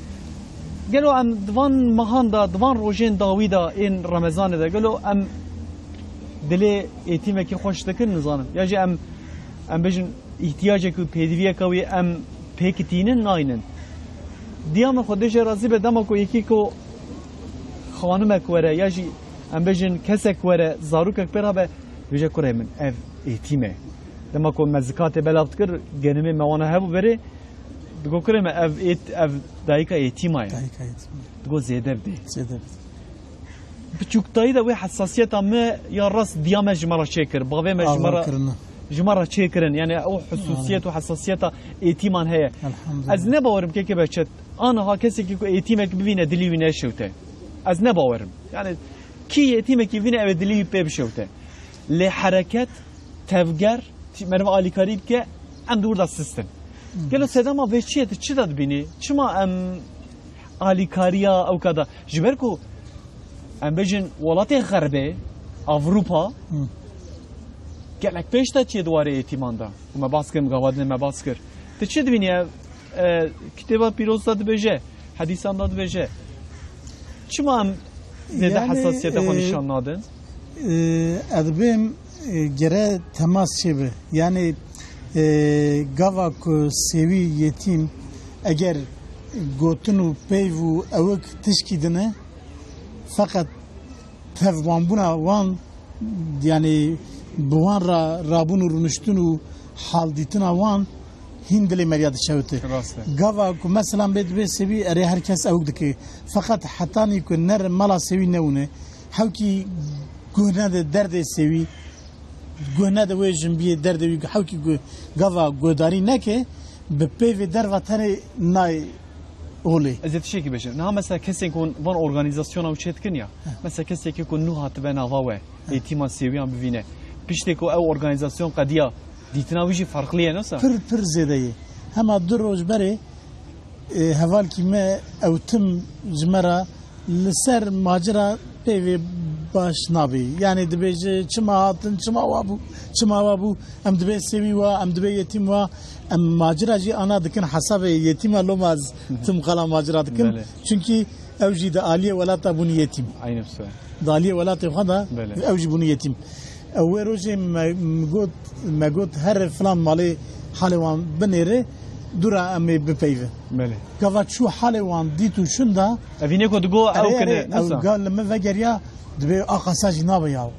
gelo em divan mehan da divan rojên dawî da ên Remezanê de gelo em دلی ایتیمه که خوش دکن نزانم یا جه ام بجن احتیاجه که پیدویه کوی ام پیکتینن ناینن دیام خودش رازی به دما کو یکی کو خانم کوره یا جه ام بجن کس کوره زاروک پره به بجه کوره من اف ایتیمه دما کو مزکات بلافت کر گنمی موانه هبو بره دگو کوره من اف دایکا ایتیمه دگو زیده بده بچوکتایی دا وی حساسیت همه یا راست دیامه جمره چکر باوی جمره چکرن یعنی او حساسیت و حساسیت ایتیمان هیا از نباورم که بچت آنها ها کسی که ایتیمه که ببینه دلی وینه شوته از نباورم یعنی کی ایتیمه که ببینه او دلی پی بشوته لی حرکت تفگر مرو آلیکاری که ام دور دا سیستم گلو سدما وی چیه چی داد بینی چما ام آلیکاریا او کدا جبرکو ام بجن ولات غربه اوروبا گلک پیش تا چی دواره ایتیمان دا و ما باز کرم گوادن ما باز کر تو چی دوینی کتابا پیروز داد بجه حدیثان داد بجه چما هم زیده حساسیت خو نشان نادن ادبیم گره تماس چی به یعنی گاوا کو سوی یتیم اگر گوتنو پیو اوک تشکیدنه fakat tevvan buna van yani buvan rabunu runuştunu haldituna van hindeli meryadı çevti. Gava ku mesela bedbe sevi ere herkes avgdaki fakat hatani ku ner mala sevi neune havki guna de derde sevi guna de wejin bir derde havki gava godari neke be peve dervatane nay Oley. Ez tişe ki beşer. Ne mesela kesin kon van organizasyona uçetkin ya. Mesela kesin ki kon nuhat ben avave. Eğitim seviyen bivine. Pişte ko ev organizasyon kadiya. Ditinavici farklıya nasıl? Pır zedeyi. Hema dur rojberi heval kime evtim zmera liser macera pevi baş nabi. Yani dibece çima hatın çima vabu em dibe sevi va em dibe yetim va em macera ji ana dikin hasabe yetim alomaz tüm kala macera dikin. Çünkü evji de aliye velata bunu yetim. Aynı şey. Daliye velata khada evji bunu yetim. Ev roje magot her falan mali حالي وان بنيري دورا امي بپیوه بله گاوا چو حالي وان دیتو شندا اوینه کو دگو او کنه او موسا قال لما فجريا دبي اقصا جنابه ياو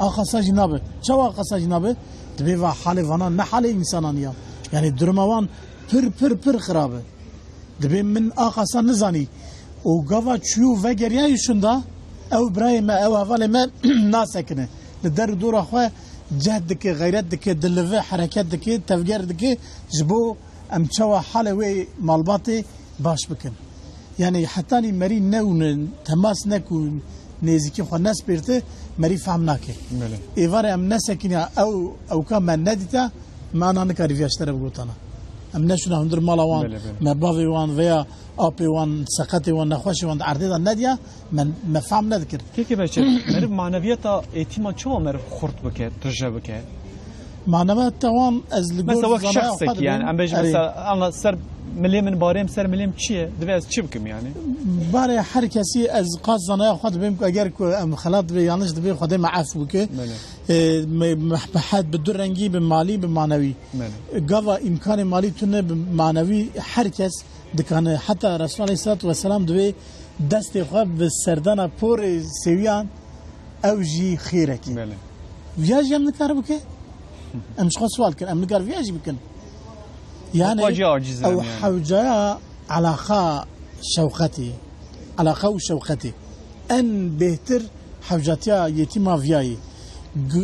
اقصا جنابه شو اقصا جنابه دبي وا حالي وانا نه حالي انسانانيا يعني درموان پر خرابه دبي من اقصا نزاني او قاوا چو فجريا يشندا او براي ما او حواله ما ناسكنه لدر دور اخو جهدك غيرتك دلفه حركتك تفجيرك جبو ام شو حالي وي مالباتي باش بكن يعني حتى مري نون تماس نكون نزيكي خو ناس بيرته مري فهم ناكي بله ايوار ام نسكنيا او كما نديتا ما انا نكاري في اشتري بقولتنا ام نشنا هندر مالوان بله بله. ما بافي وان ويا ابي وان سقطي وان نخوشي وان عرضي الناديه ما فهم نذكر کی باشه مرب معنویتا اعتماد چه مرب خورد بکه ترجمه بکه معنويات توان از مثلا وقت شخصك يعني ام بيجي مثلا انا سر ملي من باريم سر مليم چیه دوی از چی بکم يعني باري هر کسی از قاز زنای خود بیم که اگر ام خلاط به یانش دبی خود معفو که حد بدون رنگی به مالی به معنوی گاوا امکان مالی تونه به معنوی هر کس دکانه حتی رسول الله صلی الله علیه و سلام دوی دست خود به سردان پر سویان او جی خیره کی بله ویاجی هم نکار بکه امش خود سوال کن ام نکار ویاجی بکن يعني او حوجا علاقه شوقتي علاقه وشوقتي ان بهتر حوجاتيا يتيما فياي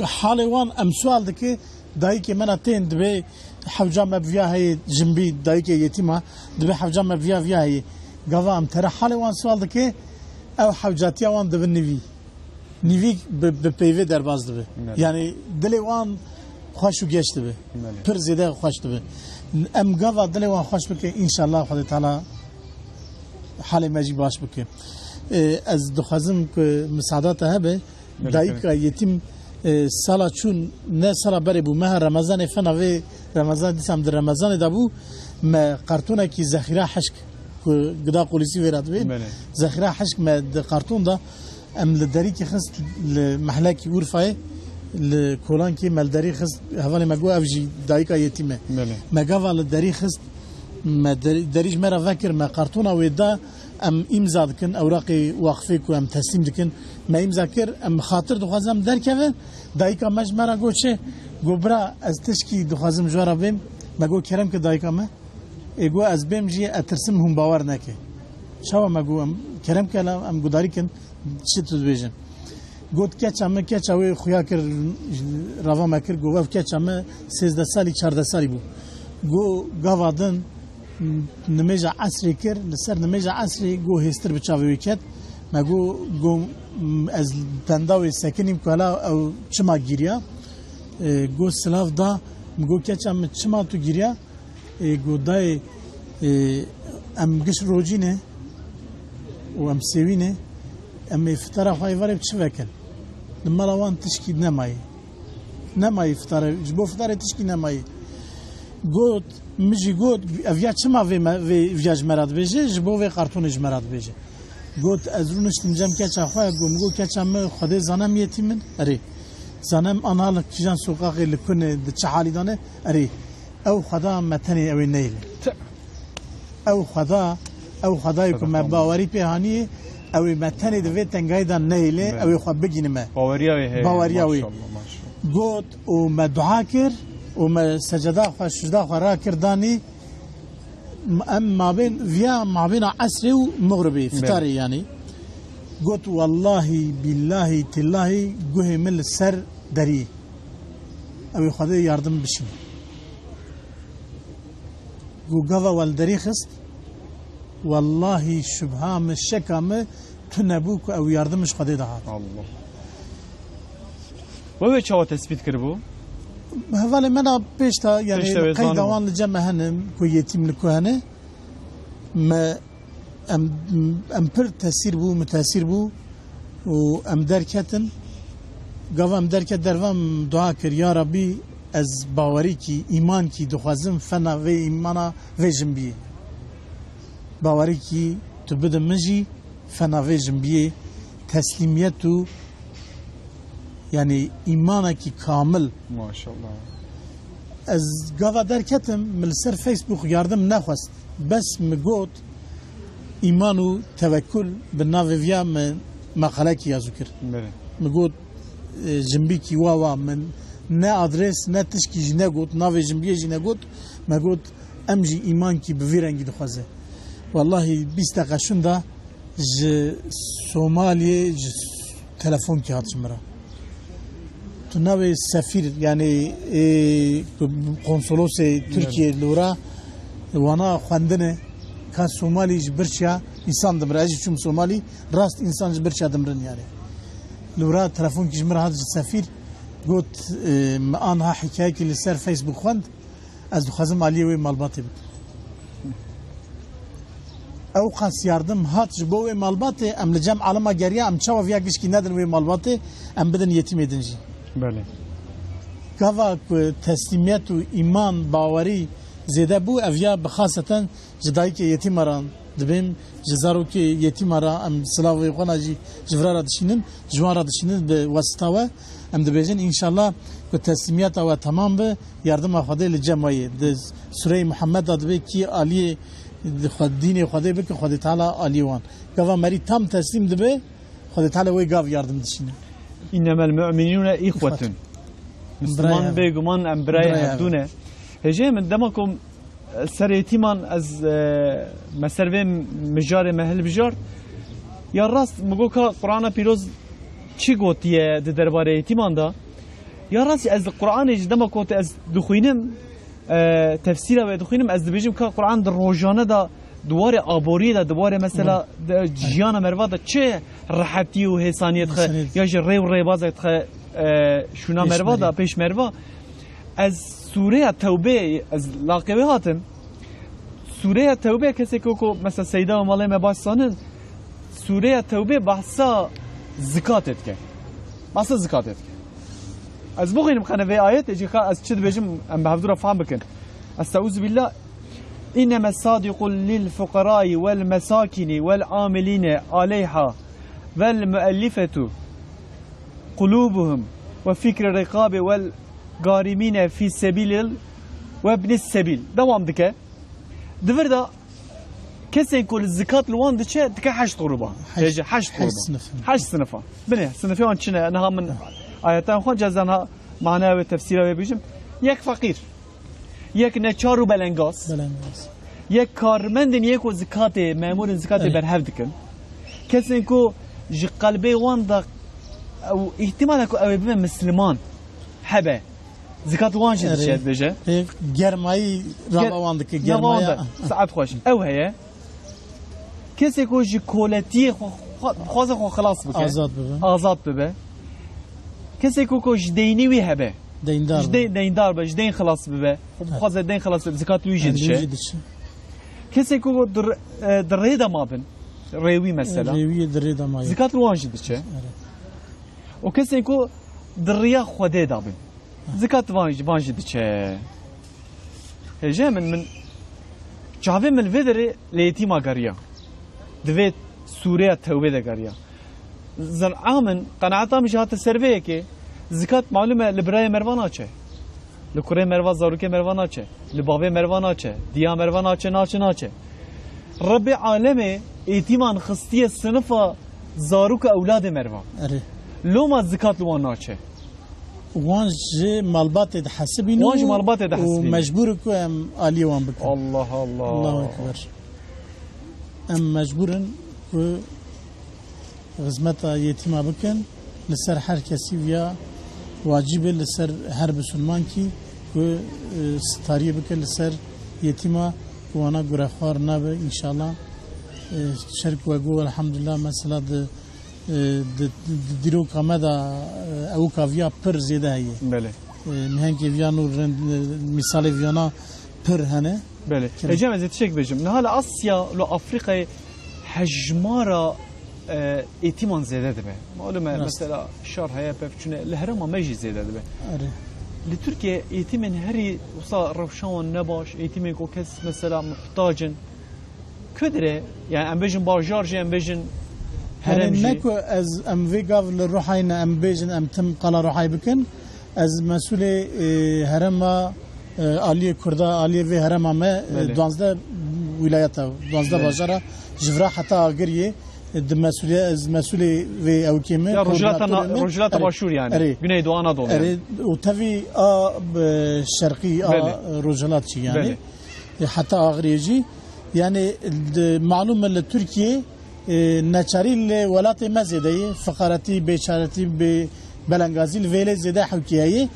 حالوان ام سوال دكي دايكي منا تين دبي حوجا ما فيها هي جنبي دايكي يتيما دبي حوجا ما فيها هي قضا ام ترى حالوان سوال دكي او حوجاتيا وان دبي نيفي ببيفي درباز دبي يعني دلي وان خوشو گشت به پر زیاده خوش به ام گاوا دل وان خوش بکه ان شاء الله خدا تعالی حال ماجی باش بکه از دخوازم که مساعدات هبه دایکا یتیم سالا چون نه سالا بری بو ماه رمضان فنا و رمضان دیسم در رمضان دابو ما قرطونه کی ذخیره حشک گدا پلیسی ورات به ذخیره حشک ما قرطون دا ام لداری کی خست محلکی ورفای لکولان کی مالداری خست حوالی مگو افجی دایکا یتیمه مگاوا لداری خست ما دریج مرا فکر ما قرطونه ودا ام امضا دکن اوراقی وقفه کو ام تسلیم دکن ما امضا کر ام خاطر دخوازم درکه دایکا مجمرا گوچه گوبرا از تشکی دخوازم جوارا بیم مگو کرم که دایکا ما ایگو از بیم جی اترسم هم باور نکه شوا مگو ام کرم که ام گوداری کن چی تو بیجن گوت کچامه کچاوی خویا کر روا مکر گوف کچامه 13 سالی 14 سالی بو گو گاوادن نمجا عصری کر لسر نمجا عصری گو هستر بچاوی کت مگو گو از تنداوی سکنیم کلا او چما گیریا گو سلاف دا مگو کچامه چما تو گیریا گو دای ام گش روجینه و ام سوینه اما افطار خواهی وارد چه وکن نمالوان تشکی نمایی افطار جبو افطار تشکی نمایی گوت مجی گوت اویا چه ما ویا جمرات بیجه جبو وی قرطون جمرات بیجه گوت از رو نشتم جم کچا خواهی گو کچا ما خدا زنم یتیمن اره زنم آنها کجان سوقاقی لکنه چه حالی دانه اره او خدا متنی اوی نیله او خدای که ما باوری پیهانیه اوی متنی دوی تنگای دان نیله اوی خواب بگینه ما باوریاوی گوت و ما دعا کر و ما سجده خواه شجده خواه را کردانی ما بین عصری و مغربی فتاری یعنی گوت والله بالله تالله گوه مل سر داری اوی خدای یاردم بشیم گو گوا والداری خست والله شبهام الشكام تنبوك او يردمش خدي دهات الله وهو چاو تثبيت کربو هوالي منا بيشتا يعني قيد اوان لجمع هنم كو يتيم لكوهنه ما ام پر تاثير بو متاثير بو و ام دركتن قوام دركت دروام دعا كر يا ربي از باوري كي ايمان كي دخوازم فنا و ايمانا و جنبي باوری کی تو بده مجی فناوی جنبیه تسلیمیتو یعنی ایمانه کی کامل ماشاءالله از گاوا درکتم من سر فیسبوک yardım نخواست بس مگوت ایمان و توکل به ناو ویا من مقاله کی یازو کرد بله مگوت جنبی کی واوا من نه آدرس نه تشکی جنه گوت ناو جنبی جنه گوت مگوت امجی ایمان کی به ویرنگی دخوازه والله 20 دقیقه شوندا ج سومالی ج تلفن کی هاتش مرا تو ناوی سفیر یعنی konsolos Türkiye لورا وانا خواندنه که سومالی جبرشا insan دمر اجی چون سومالی راست انسان جبرشا دمرن yani لورا تلفون کی جمر هات سفیر گوت آنها حکایه کی لسر فیسبوک خواند از خازم علی و مالباتی او قاس yardım hat bu malbatı am lejam alama geriye am çava via gişki nedin ve malbatı am beden yetim edinci. بله Gava teslimiyet u iman bavari zede bu evya bxasaten jidai ki yetim aran dibim jizaru ki yetim ara am slavi qanaji jivrara dişinin jwara dişinin be vasitava am dibejin inşallah ku teslimiyet ve tamam be yardım afade le cemayi de sure Muhammed adbe ki ali dini Xuday bek Xuday Teala aliwan gava meri tam teslim dibe Xuday Teala ve gav yardım dişine إنما المؤمنون إخوة مسلمان بيجمان أم براي هدونه هجي من دمكم سريتيمان از مسربي مجار مهل بجار يا راست مگوكا قرآن پیروز چی گوتیه ده درباره ایتیمان دا یا راست از قرآن اج دمکوت از دخوینم تفسیره و دخوینم از دبیجم که قرآن در روزانه دا دواره آبوری دا دواره مثلا جیان مروا دا چه راحتی و حسانیت خه یا جه ری و ری بازت خه شونا مروا دا پیش مروا از سوره توبه از لاقبه هاتم سوره توبه کسی که مثلا سیده و مالی مباسانن سوره توبه بحثا زکاتت که بحثا زکاتت که از بخوینم خانه وی آیت اجی از چه بجم ام به حفظور فهم بکن استعوذ بالله إنما الصادق للفقراء والمساكين والعاملين عليها والمؤلفة قلوبهم وفكر الرقاب والغارمين في سبيل وابن السبيل دوام دكه دفر دا كسي يقول الزكاة الوان دكه دكه 8 قربا 8 قربا 8 صنفا بني صنفان شنو انها من آياتان خو جزانا معناه وتفسيره بيجم يك فقير یک نچارو بلنگاس یک کارمندن یک و زکات مامور زکات برهف دکن کسی کو ج قلبی وان دا او احتمال کو او بیم مسلمان حبه زکات وان شد بجه گرمایی روان دک گرمایی ساعت خوش او هي کسی کو ج کولتی خوازه خو خلاص بک آزاد ببه کسی کو ج دینی وی هبه دیندار باش دین خلاص ببه خواز دین خلاص ببه زکات ویجی دشه کسی که در ریدا ما بن ریوی مثلا ریوی در ریدا ما زکات وانجی دشه و کسی که در ریا خوده دا بن زکات وانجی دشه هجه من جاوه من ویدره لیتیما گریا دوید سوریه توبه دا گریا زن آمن قناعتا مجهات سرویه که زکات معلومه لبرای مروانا چه لکره مروا زاروکه مروانا چه لباوه مروانا چه دیا مروانا چه ناچه رب عالم ایتیمان خستی صنف زاروک اولاد مروا لو ما زکات لوان ناچه وانج مالبات ده حسبینو وانج مالبات ده حسبینو و مجبور کو ام علی وان بکن الله اکبر ام مجبورن کو خدمت یتیما بکن لسر هر کسی ویا واجبه لسر هر مسلمان کی کو ستاری بکن لسر یتیما وانا گره خوار نبه انشالله شرک و گو الحمدلله مثلا دیرو کامدا او کاویا پر زیده هی بله مهنگی ویانو مثال ویانا پر هنه بله اجام از تشک بجم نه حالا آسیا لو افریقا حجمارا ایتیمان زیاده ده معلومه مثلا شهر هيا بفچونه لهرم ماجي زیاده ده لتركيا ایتیمن هری وصا روشان نباش ایتیمن کو کس مثلا محتاجن کدره يعني ام بيجن باجارجي ام بيجن هرمجي نكو از ام فيغاف للروحين ام بيجن ام تم قلا روحي بكن از مسؤول هرما عالی کردا عالی و هرم ما بله. 12 ولایت 12 بازار جفرا حتی اگریه مسئول و او کیمه یا رجلات باشور يعني güneydoğu Anadolu اره yani. و تفي شرقي بله. رجلات شي يعني بله. حتى اغريجي يعني معلومه لتركيا نچاري الولايات ما زيده فقرتي بشارتي بلنغازي الفيل زيده حكيي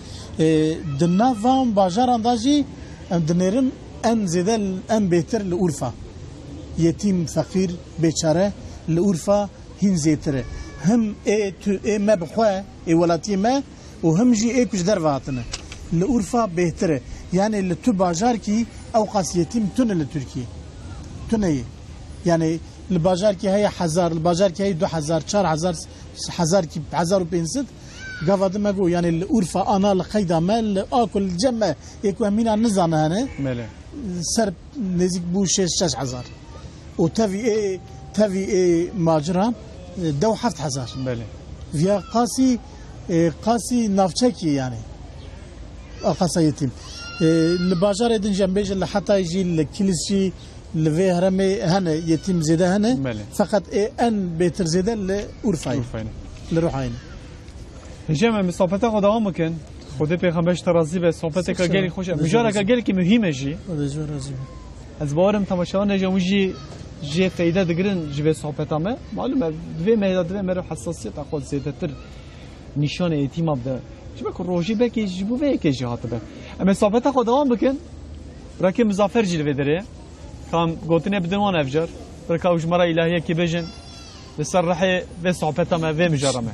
دنا فام باجاران داجي دنيرن ان زيده ان بهتر لأورفا يتيم فقير بيچاره لأورفا هين زيتره هم ما بخوا ولاتي ما وهم جي كش درواتنا لأورفا بهتره يعني اللي تو باجار كي او قاسيتيم تن لتركيا تنيه يعني الباجار كي هي 1000 الباجار كي هي 2000 4000 كي 1500 قفاد ما جو يعني الأورفا انا لقيدا مال اكل جمع يكو امينا نزانه هنا بله. سر نزيك بو 6000 وتفي ماجران دو 7000 بله. فيا قاسي نافچكي يعني قاسي يتيم الباجار دين جنبيج اللي حتى يجي الكليسي لفي هرمي هنا يتيم زيده هنا بله. فقط ان بيتر زيده لأورفاين لروحاين جمع من صحبتك دوام ممكن خود پیغمبرش ترازی به صحبتك گلی خوش مجارك گلی که مهمه جی از بارم تماشاوان نجاموجی جه فایده دگرن جوه صحبتامه معلومه دوی مهدا دوی مرو حساسیت خود زیاده تر نشان اعتماد ده چه بکن روشی بکی جبو و یکی جهات به اما صحبت خود دوام بکن راکی مزافر جلوه داره کام گوتنه بدنوان افجار برکا اجمارا الهیه کی بجن بسر رحی و صحبتامه و مجارمه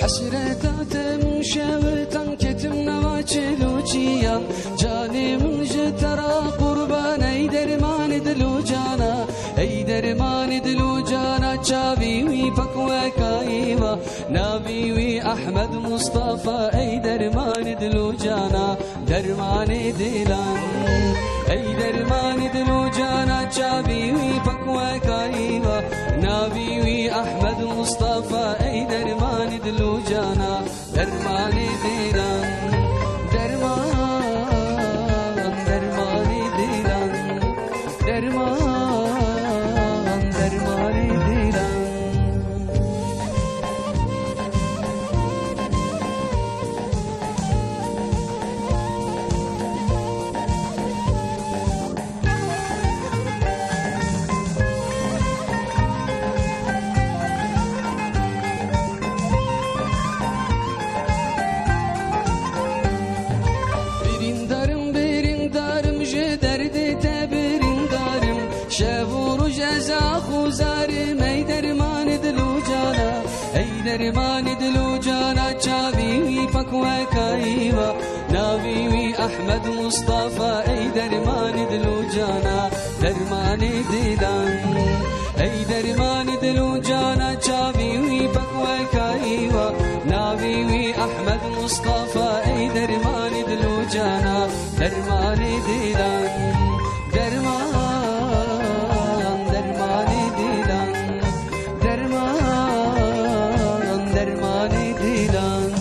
حسرتاتم شاوتن كتم نواچلوچيا جاني من جترا قربان اي درمان دلو جانا اي درمان دلو جانا چاوي وي پکوا کایوا ناوي وي احمد مصطفى اي درمان دلو جانا درمان دلان اي درمان دلو جانا چاوي وي پکوا کایوا ناوي وي احمد مصطفى اي درمان دلو جانا درمان دلان درمان دلان درمان دلان درمان دلو جانا چاوي وي پکوا کایوا ناوي وي احمد مصطفى اي درمان دلو جانا درمان دلان اي درمان دلو جانا چاوي وي پکوا کایوا ناوي وي احمد مصطفى اي درمان دلو جانا درمان دلان درمان دلان درمان دلان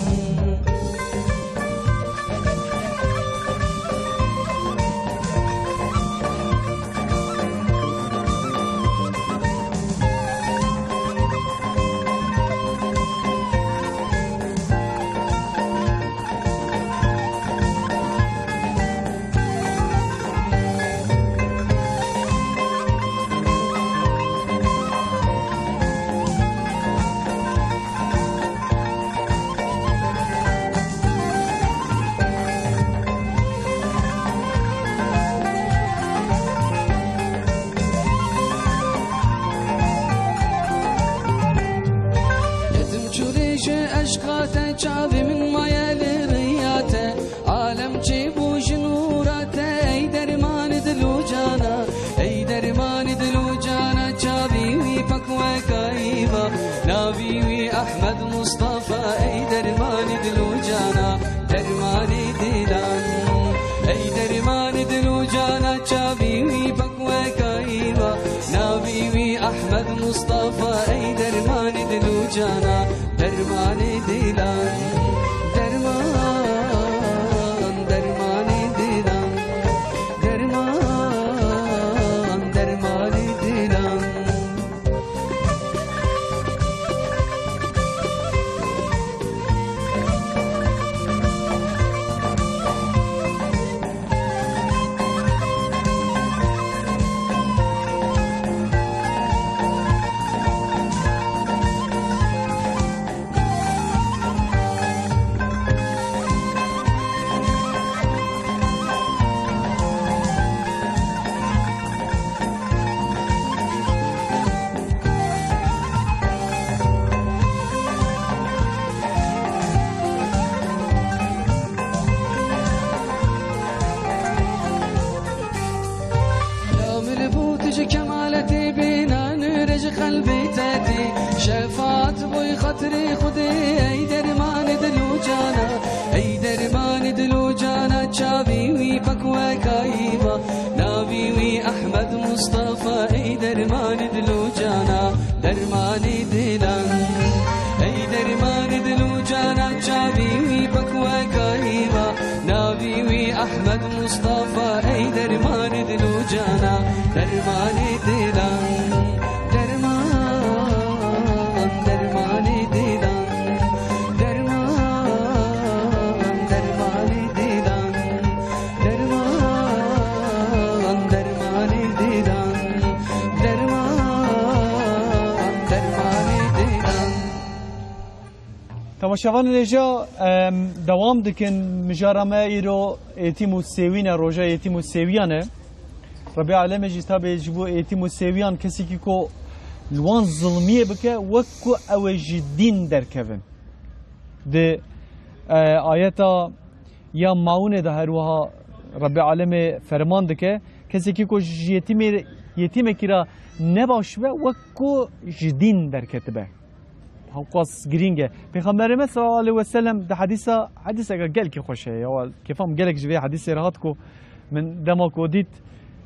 خاطري خودي ای درمان دلو جانا ای درمان دلو جانا چاوی وی پکوه کایوا ناوی وی احمد مصطفى ای درمان دلو جانا درمان دلان ای درمان دلو جانا چاوی وی پکوه کایوا ناوی وی احمد مصطفى ای درمان دلو جانا درمان دلان تماشاوان رجا دوام دکن مجارمه ایرو ایتیم و سیوین روژا ایتیم و سیویانه ربی عالم جیتا به جبو ایتیم و سیویان کسی که کو لوان ظلمیه بکه وکو اوجی دین درکوین ده آیتا یا معونه ده هروها ربی عالم فرمان دکه کسی که کو یتیمه کرا نباشوه وکو جدین درکتبه قاس گرینگه پیغمبر صلی الله علیه و سلم ده حدیثه گل کی خوشه یا کفام گلک جوی حدیث راحت کو من دما کو دید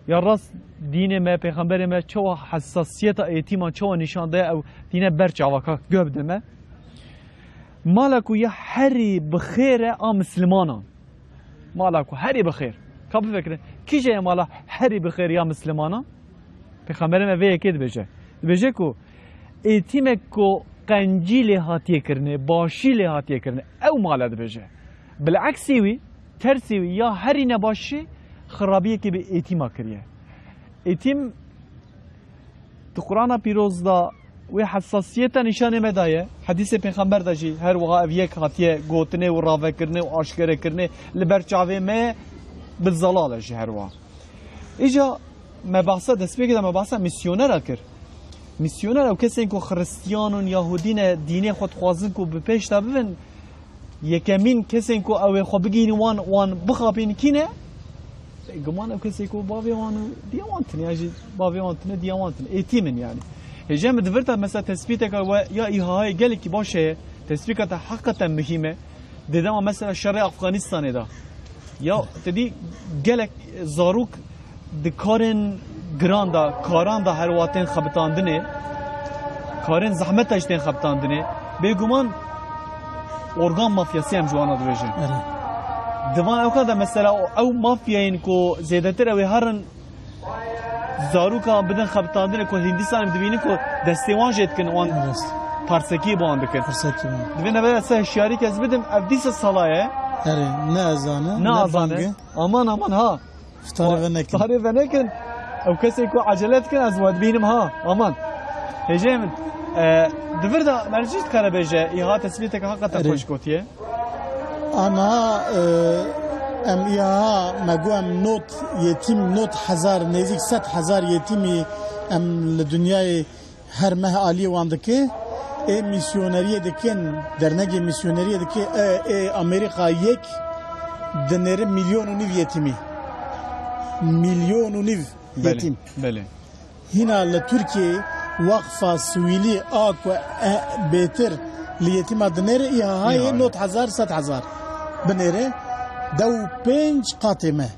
یا راست دین ما پیغمبر ما چو حساسیت ایتیما چو نشان ده او دین برچ واکا گبد ما مالکو یا هری بخیر ام مسلمانان مالکو هری بخیر کاب فکر کیجه مالا هری بخیر یا مسلمانان پیغمبر ما وی کید بجه کو ایتیمه کو قنجی لهاتیه کرنه باشی لهاتیه کرنه او مالد بجه بالعکسی وی ترسی وی یا هری نباشی خرابیه که به ایتیما کریه ایتیم تو قرآن پیروز دا و حساسیت نشانه مدایه حدیث پیغمبر دا جی هر وقت اویک هاتیه گوتنه و راوه کرنه و آشکره کرنه لبرچاوه ما بالزلاله جی هر وقت ایجا مباحثه دست بگیده مباحثه میسیونر کر میسیونر او کسی که خریستیان و یهودین دینه خود خوازن که بپیش تا ببین یکمین کسی که او خود بگین وان بخوابین کینه گمان او کسی که باوی وانو دیوانتن یعنی باوی وانتن دیوانتن ایتیمن یعنی هجام دورتا مثلا تثبیت که یا ایهای گلی که باشه تثبیت حقیقتا مهمه دیدم مثلا شرق افغانستان دا یا تدی گلک زاروک دکارن گران دا کاران دا هر وقتن خبتاندنه کارن زحمت اجتن خبتاندنه بگمان ارگان مافیاسی هم جوانا دویجه دوان اوکا دا مثلا او مافیاین کو زیادتر اوی هرن زاروکا بدن خبتاندنه کو هندیستان دوینی کو دستیوان جید کن وان پارسکی بان بکن دوینه باید سه هشیاری که از بدم او دیس سالایه نه ازانه امان ها فتاره و نکن او کسی که عجلت کن از واد بینم ها امان هجه من دور دا مرجیت کاره بیجه ایها تثبیت که حقیقتا خوش گوتیه انا ام ایها مگو ام نوت یتیم نوت هزار نزدیک 100,000 یتیمی ام لدنیای هر مه عالی واندکه میسیونری دکن درنگی میسیونری دکه امریکا یک دنره 1.5 میلیون یتیمی 1.5 میلیون یتیم بله هنا لترکیه وقفه سویلی آک و بهتر لیتیم دنره ایها های 9,000 بنره دو 5 قاتمه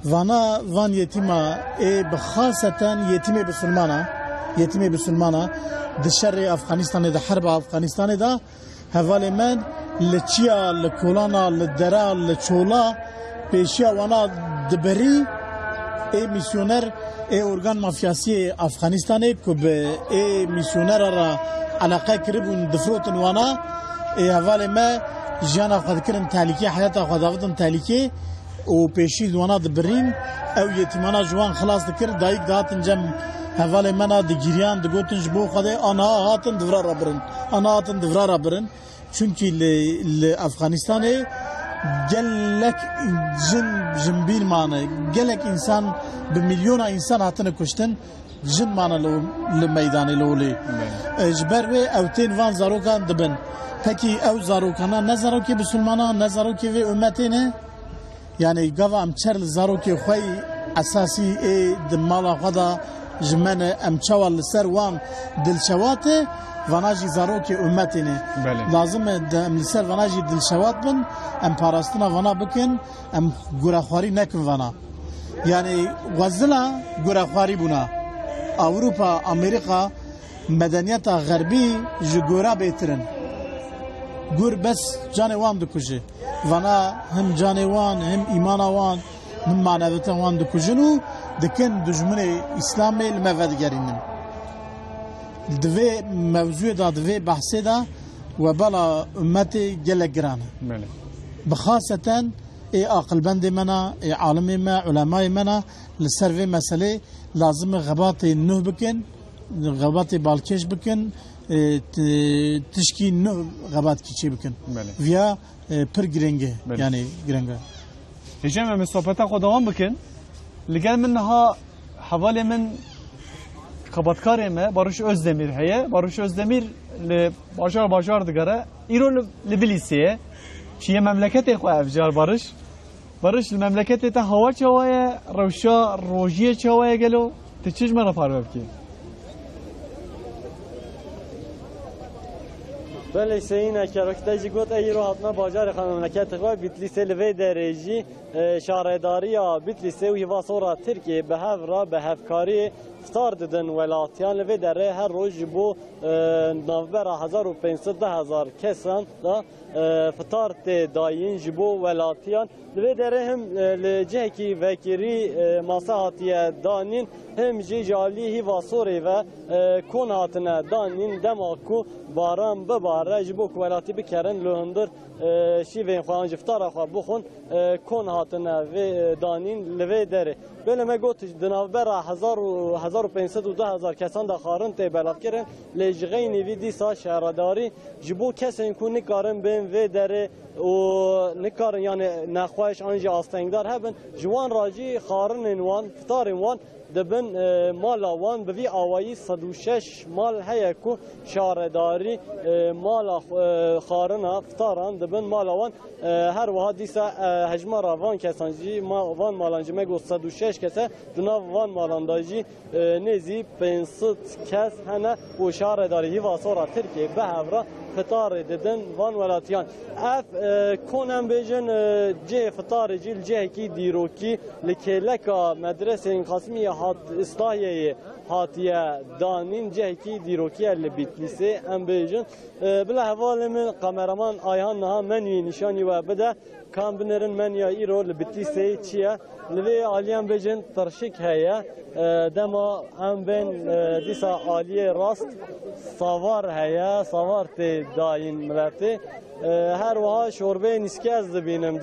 وانا وان یتیما بخاصتا یتیم بسلمانا ده شر افغانستان ده حرب افغانستان ده حوالی من لچیا لکولانا لدرا لچولا پیشیا وانا دبری میسیونر ارگان مافیاسی افغانستان که به میسیونر را علاقه کربون دفروتن وانا حوالی ما جانا خود کرن تالیکی حیات خود آفتن تالیکی و پیشید وانا دبرین او یتیمانا جوان خلاص دکر دایک دهاتن جم حوالی منا دگیریان دگوتن جبو خوده آنها هاتن دورا را برن چونکی لافغانستان گلک جنبیل مانه گلک انسان به میلیون انسان هاتن کشتن جن مانه لمیدان لولی اجبر و اوتین وان زاروکان دبن پکی او زاروکانا نه زاروکی بسلمانا نه زاروکی و امتینه یعنی گاوا ام چرل زاروکی خوی اساسی دمالا خدا جمن ام چوال سر وان دلچواته vanajî zarokê ümmetîne. Lazım e em li ser vanajî dilşewat bin, em parastina vana bikin, em gurexwarî nekin vana. Yani wezila gurexwarî bûna. Avrupa, Amerika medeniyeta Gerbî ji gora bêtirin. Gur bes canê wan dikuje. Vana hem canê wan, hem îmana wan, hem maneviyeta wan dikujin û dikin dijminê İslamê li me vedigerînin. Divê mevzûyê da divê behsê da webala ümmetê gelek giran e. Bixaseten ê aqilbendê me na, ê alimê me, ulemayê me na li ser vê meselê lazim e xebatê nûh bikin, xebatê balkêş bikin, tişkî nûh xebatkî çê bikin. Viya pir giring e. Yani giring e. Hicem em sohbeta xwe devam bikin. Li gel min niha hevalê min xebatkarê me Barış Özdemir heye. Barış Özdemir li bajar digere. Îro li Bilîsê ye. Çiye memleketê xwe ev car Barış. Barış li memleketê te hewa çawa ye, rewşa rojiyê çawa ye gelo. Tu çi ji me re parve bikî? Belê seyîne keroktê jî got îro hatine bajarê xwe memleketê xwe Bitlisê li vê derê jî şaredariya Bitlisê û hîvasora Tirkiye bi hev re bi hevkariyê iftar didin welatiyan li vê derê her roj ji bo navbera 1500-1000 kesan da iftar tê dayîn ji bo welatiyan li vê derê hem li cihekî vekirî masa hatiye danîn hem jî jalî hîvasorê ve kon hatine danîn dema ku baran bibare ji bo ku welatî bikerin li hundir şîvên xwe an ji iftara xwe bixwin kon hatine vê danîn li vê derê. Belê me got di navbera 1500-1000 kesan da xarin tê belavkirin lê ji xeynî vî dîsa şehredarî ji bo kesên ku nikarin bên vê derê û nikarin yani nexweş an jî astengdar hebin ji wan ra jî xarinên wan iftarên wan dibin mala wan bi vî awayî 106 mal heye ku şaredarî mala xarina iftaran dibin mala wan her wiha dîsa hejmara van kesan jî van malan jî me got 106 kese di nav van malan da jî nêzî 500 kes hene û şaredarî hîvasora Tirkiye bi hevra fitarê didin van welatiyan. Ev kon em bêjin cihê fitarê jî li cihekî dîrokî li kêleka medresên Qasimiye İslahiye'ye hatiye danîn cihekî dîrokiye li Bitlisê em bêjin. Bila hevalê min kameraman Ayhan niha menüyê nîşanî we bide kan binerin menüya îro li Bitlisê çi ye. Li vê aliyan bêjin tirşik heye. Dema em bên dîsa aliyê rast savar heye, savar tê dayîn miletê. Her wiha şorbeyên îskez dibînim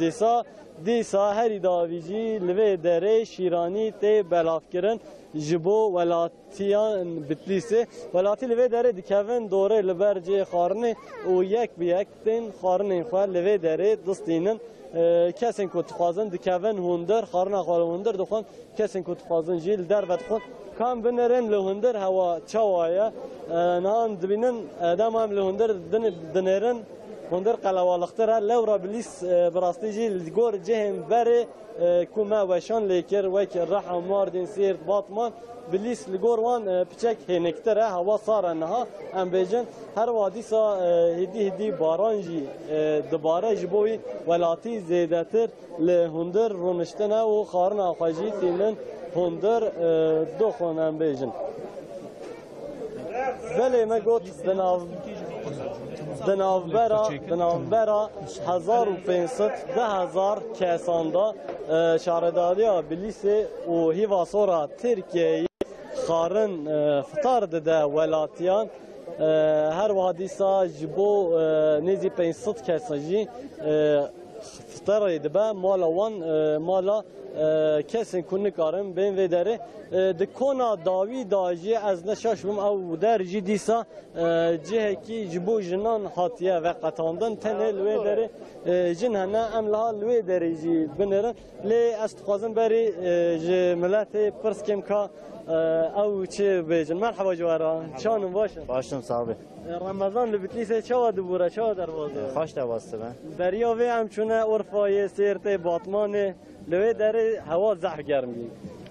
dîsa herî davî jî li vê derê şîranî tê belavkirin ji bo welatiyan Bitlisê. Welatî li vê derê dikevin dorê li ber cihê xarinê û yek bi yek tên xarinên xwe li vê derê distînin. Kesên ku dixwazin dikevin hundir, xarina xwe li hundir dixwin, kesên ku dixwazin jî li derve dixwin. Kan binerin li hundir hewa çawa ye. Nihan dibînin dema em li hundir dinêrin hundir qelewalıqtir e lewra bilîs bi rastî jî li gor cihên berê ku me weşan lê kir wek Reha, Mardin, Sêrt, Batman bilîs li gor wan piçek hênektir e hewa sar e niha em bêjin her wa dîsa hêdî baran jî dibare ji bo wî welatî zêdetir li hundir rûniştin e û xarina xwe jî tînin hundir doxin em bêjin. Belê me got di navbera 1500-1000 kesan da şaredariya Bilîsê û hîvasora Tirkiyeyê xarin fitar dide welatiyan her wiha dîsa ji bo nêzî 500 kesa jî fitarê dibe mala wan mala kesên ku nikarin bên vê derê di kona dawî da jî ez neşaşbim ew der jî dîsa cihekî ji bo jinan hatiye veqetandin tenê li vê derê jin hene em liha li vê derê jî binêrin lê ez dixwazim berî ji miletê pirskim ka ew çi bêjin. Merheba civara, çanin başin? Başım sağ ol. Ramazan li Bitlisê çawa dibûre, çawa dervazê? Xweş devastı me. Beriya vê em çûne Urfayê, Sêrtê, Batmanê li vê derê hewa zeh germ bî.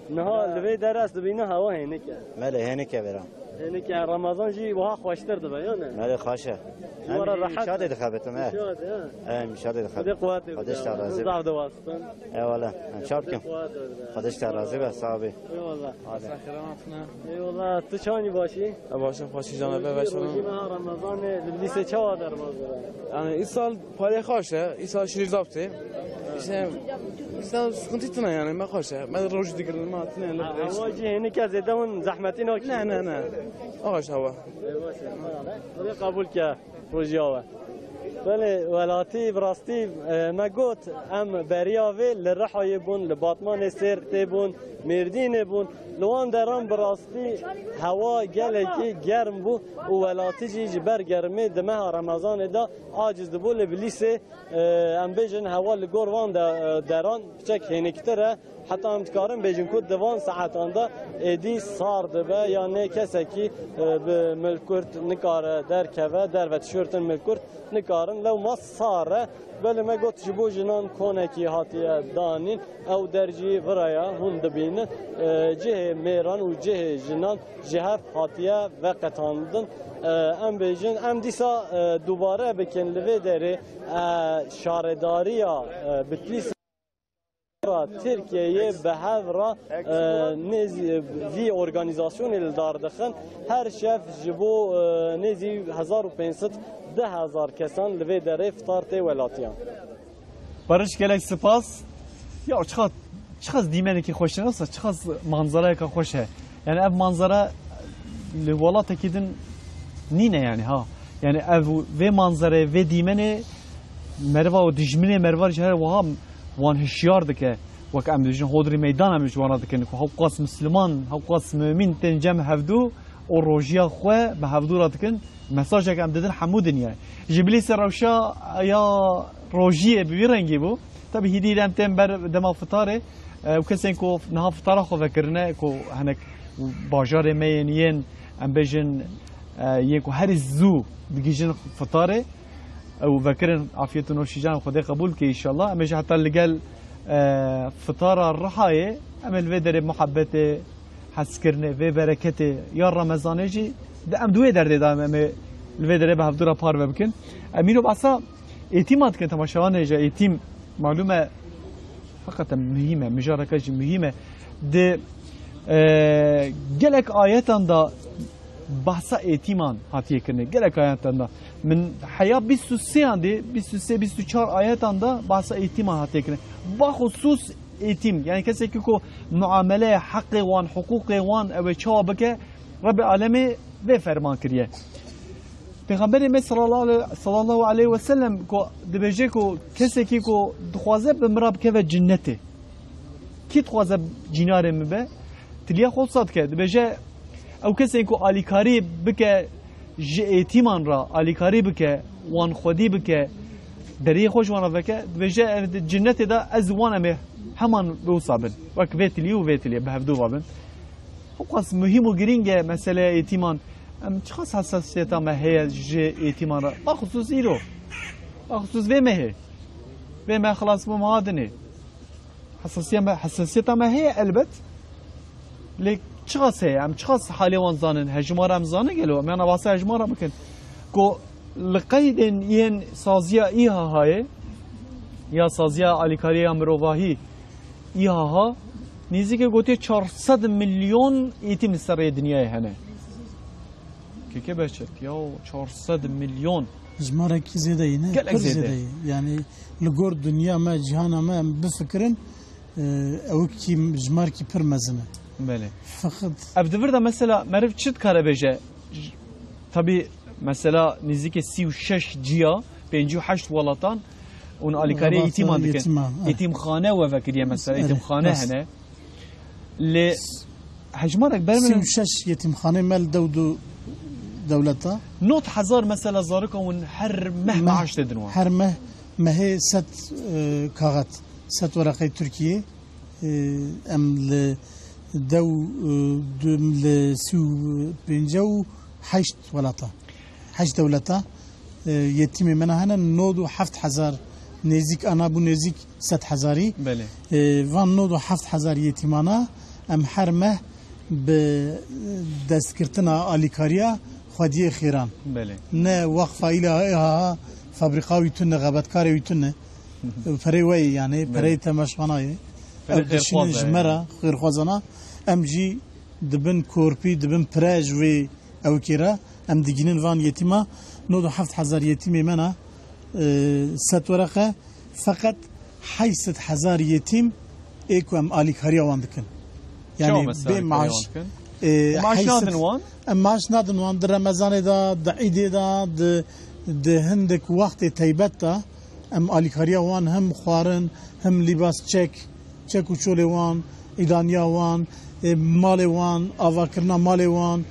Niha li vê derê ez dibînim hewa hênik e. Mele heneke verem. یعنی که رمضان جی وها خوشتر دبه یا نه؟ مالی خواشه جوارا راحت شاده دخابتم شاد ها شاده خدا دخابتم قوت خودش ترازی ضعف دواستن ای والا شاب کن خودش ترازی به صاحبی ای والله ای والله تو چانی باشی؟ باشم خوشی جانبه و شما روزی ماه رمضان لیسه چه در مازره؟ yani این سال پاره خوشه این سال شیری زابطه işte işte sıkıntı tına yani ben خوشه ben روز دیگر ما تنه هوا جی هنی که زیده اون زحمتی ناکی نه نه نه آقاش هوا باشه قبول که روزی آوه بله ولاتی براستی ما گوت ام بریاوی لرحای بون لباطمان سرتی بون مردین بون لوان دران براستی هوا گلکی گرم بو و ولاتی جی جبر گرمه دمه رمضان دا عاجز دبو لبلیس ام بیجن هوا لگور وان دران بچک هنکتره حتی هم تکارم بیجن کود دوان ساعتان دا ایدی سار دبه یا نه کسی که به ملکورت نکاره در کوه در و تشورتن ملکورت نکارن لو ما ساره ولی ما گوت جبو جنان کونکی هاتیه دانین او درجی ورایا هون دبین جه میران و جه جنان جهف هاتیه و قطاندن ام بیجن ام دیسا دوباره بکن لوی داره شارداریا بتلیس Türkiye'ye behevra vi organizasyon el dardixin her şef jibo nezi 1500 10,000 kesan li dere iftar te welatiyan. Barış gelek spas. Ya çıkaz dimeni ki hoş nasıl çıkaz manzaraya ka hoş he. Yani ev manzara li velat ekidin nine yani ha. Yani ev ve manzara ve dimeni merva o dijmine merva şehir vaham وان هشیار دکه وک ام دیجن هودری میدان ام جوانا دکن که حق قاس مسلمان حق قاس مؤمن تنجم هفدو او روجیا خو به هفدو را دکن مساج که ام ددن حمود دنیا جبلی سروشا یا روجیه بیرنگی بو طبعا هدی دم تم بر دم فطاره و کسین کو نه فطاره خو فکرنه کو هنک باجار مینین ام بجن یکو هر زو دگیجن فطاره او فكرن عافية ونوشيجان خدي قبول كي ان شاء الله اما حتى اللي قال فطار الرحاية اما الفيدر محبته حسكرنا في بركته يا رمضان يجي ده ام دوي درد ده اما الفيدر بهفدورا بار بمكن امينو بعصا ايتيمات كنت تماشاوان اجا ايتيم معلومة فقط مهمة مجاركة مهمة ده جلك آياتان ده بحثا ايتيمان هاتيه كرنه جلك آياتان ده من حياة 23 عندي 23 آياتان ده بحثا ايتيمان هاتيه كرنه بخصوص ايتيم يعني كسي كيكو معاملة حق وان حقوق وان او چابك رب العالمين به فرمان كريه پیغمبر می صلی الله علیه و سلم کو دبیجه کو کسی کی کو دخوازه بمراب که و جنته کی دخوازه جنار مبه تلیا خود صد که دبیجه او کسی کو آلیکاری بکه ایتیمان را آلیکاری بکه وان خودی بکه دری خوش وانا بکه دبیجه جنته دا از وانا می همان بوصابن وک ویتلی و ویتلی به هفدو بابن خاص مهم و گرینگه مسئله ایتیمان ام چخص حساسیت ما هي جي ايتيمان بخصوص ايرو بخصوص في ما هي في ما خلاص مو مهادني حساسيت ما هي البت لك چخص هي ام چخص حالي وان زانن هجمار ام زانه قالوا انا واسه هجمار ممكن كو لقيد ين سازيا ايها هاي يا سازيا عليكاريا مروواهي ايها ها نزدیک گوتی 400 میلیون ایتیم سر دنیای هنه که بچت یا 400 میلیون جماره کی زیاده اینه گلک زیاده یعنی لگور دنیا ما جهان ما بفکرن او کی جمار کی پر مزنه بله فقط ابدور ده مثلا معرف چت کاره بجه tabi mesela نزدیک 36 جیا 58 ولاتان اون آلیکاری ایتیم اندکن ایتیم خانه و فکریه مثلا ایتیم خانه هنه ل هجمارك برمن 36 يتيم خانه مال دولتا نوت حزار مثلا زاركم هر مهما عشت دنوا هر ما هي ست كاغت ست ورقه تركيا ام دو سو بنجو حشت ولتا حشت دولتا يتيم من هنا نودو 7000 نزيك انا بو نزيك 7000 بله وان نودو 7000 يتيمانا ام حرمه به دستکردنا آلیکاریا خودی خیران بله نه وقفه ایلا ها فابریکاوی تونه غابتکاری تونه پری وی یعنی پری تماشانای او دشین جمره خیرخوازانا ام جی دبن کورپی دبن پراج وی او کیرا ام دیگینن وان یتیما 9,000 یتیمی منه ست ورقه فقط 8,000 یتیم ایکو ام آلیکاریا وان دکن یعنی به معاش معاش نادن وان معاش نادن وان در رمضان دا د عید دا د هندک وقت تیبت دا ام آلیکاریا وان هم خوارن هم لباس چک و چول وان ایدانیا وان مال وان آواکرنا مال وان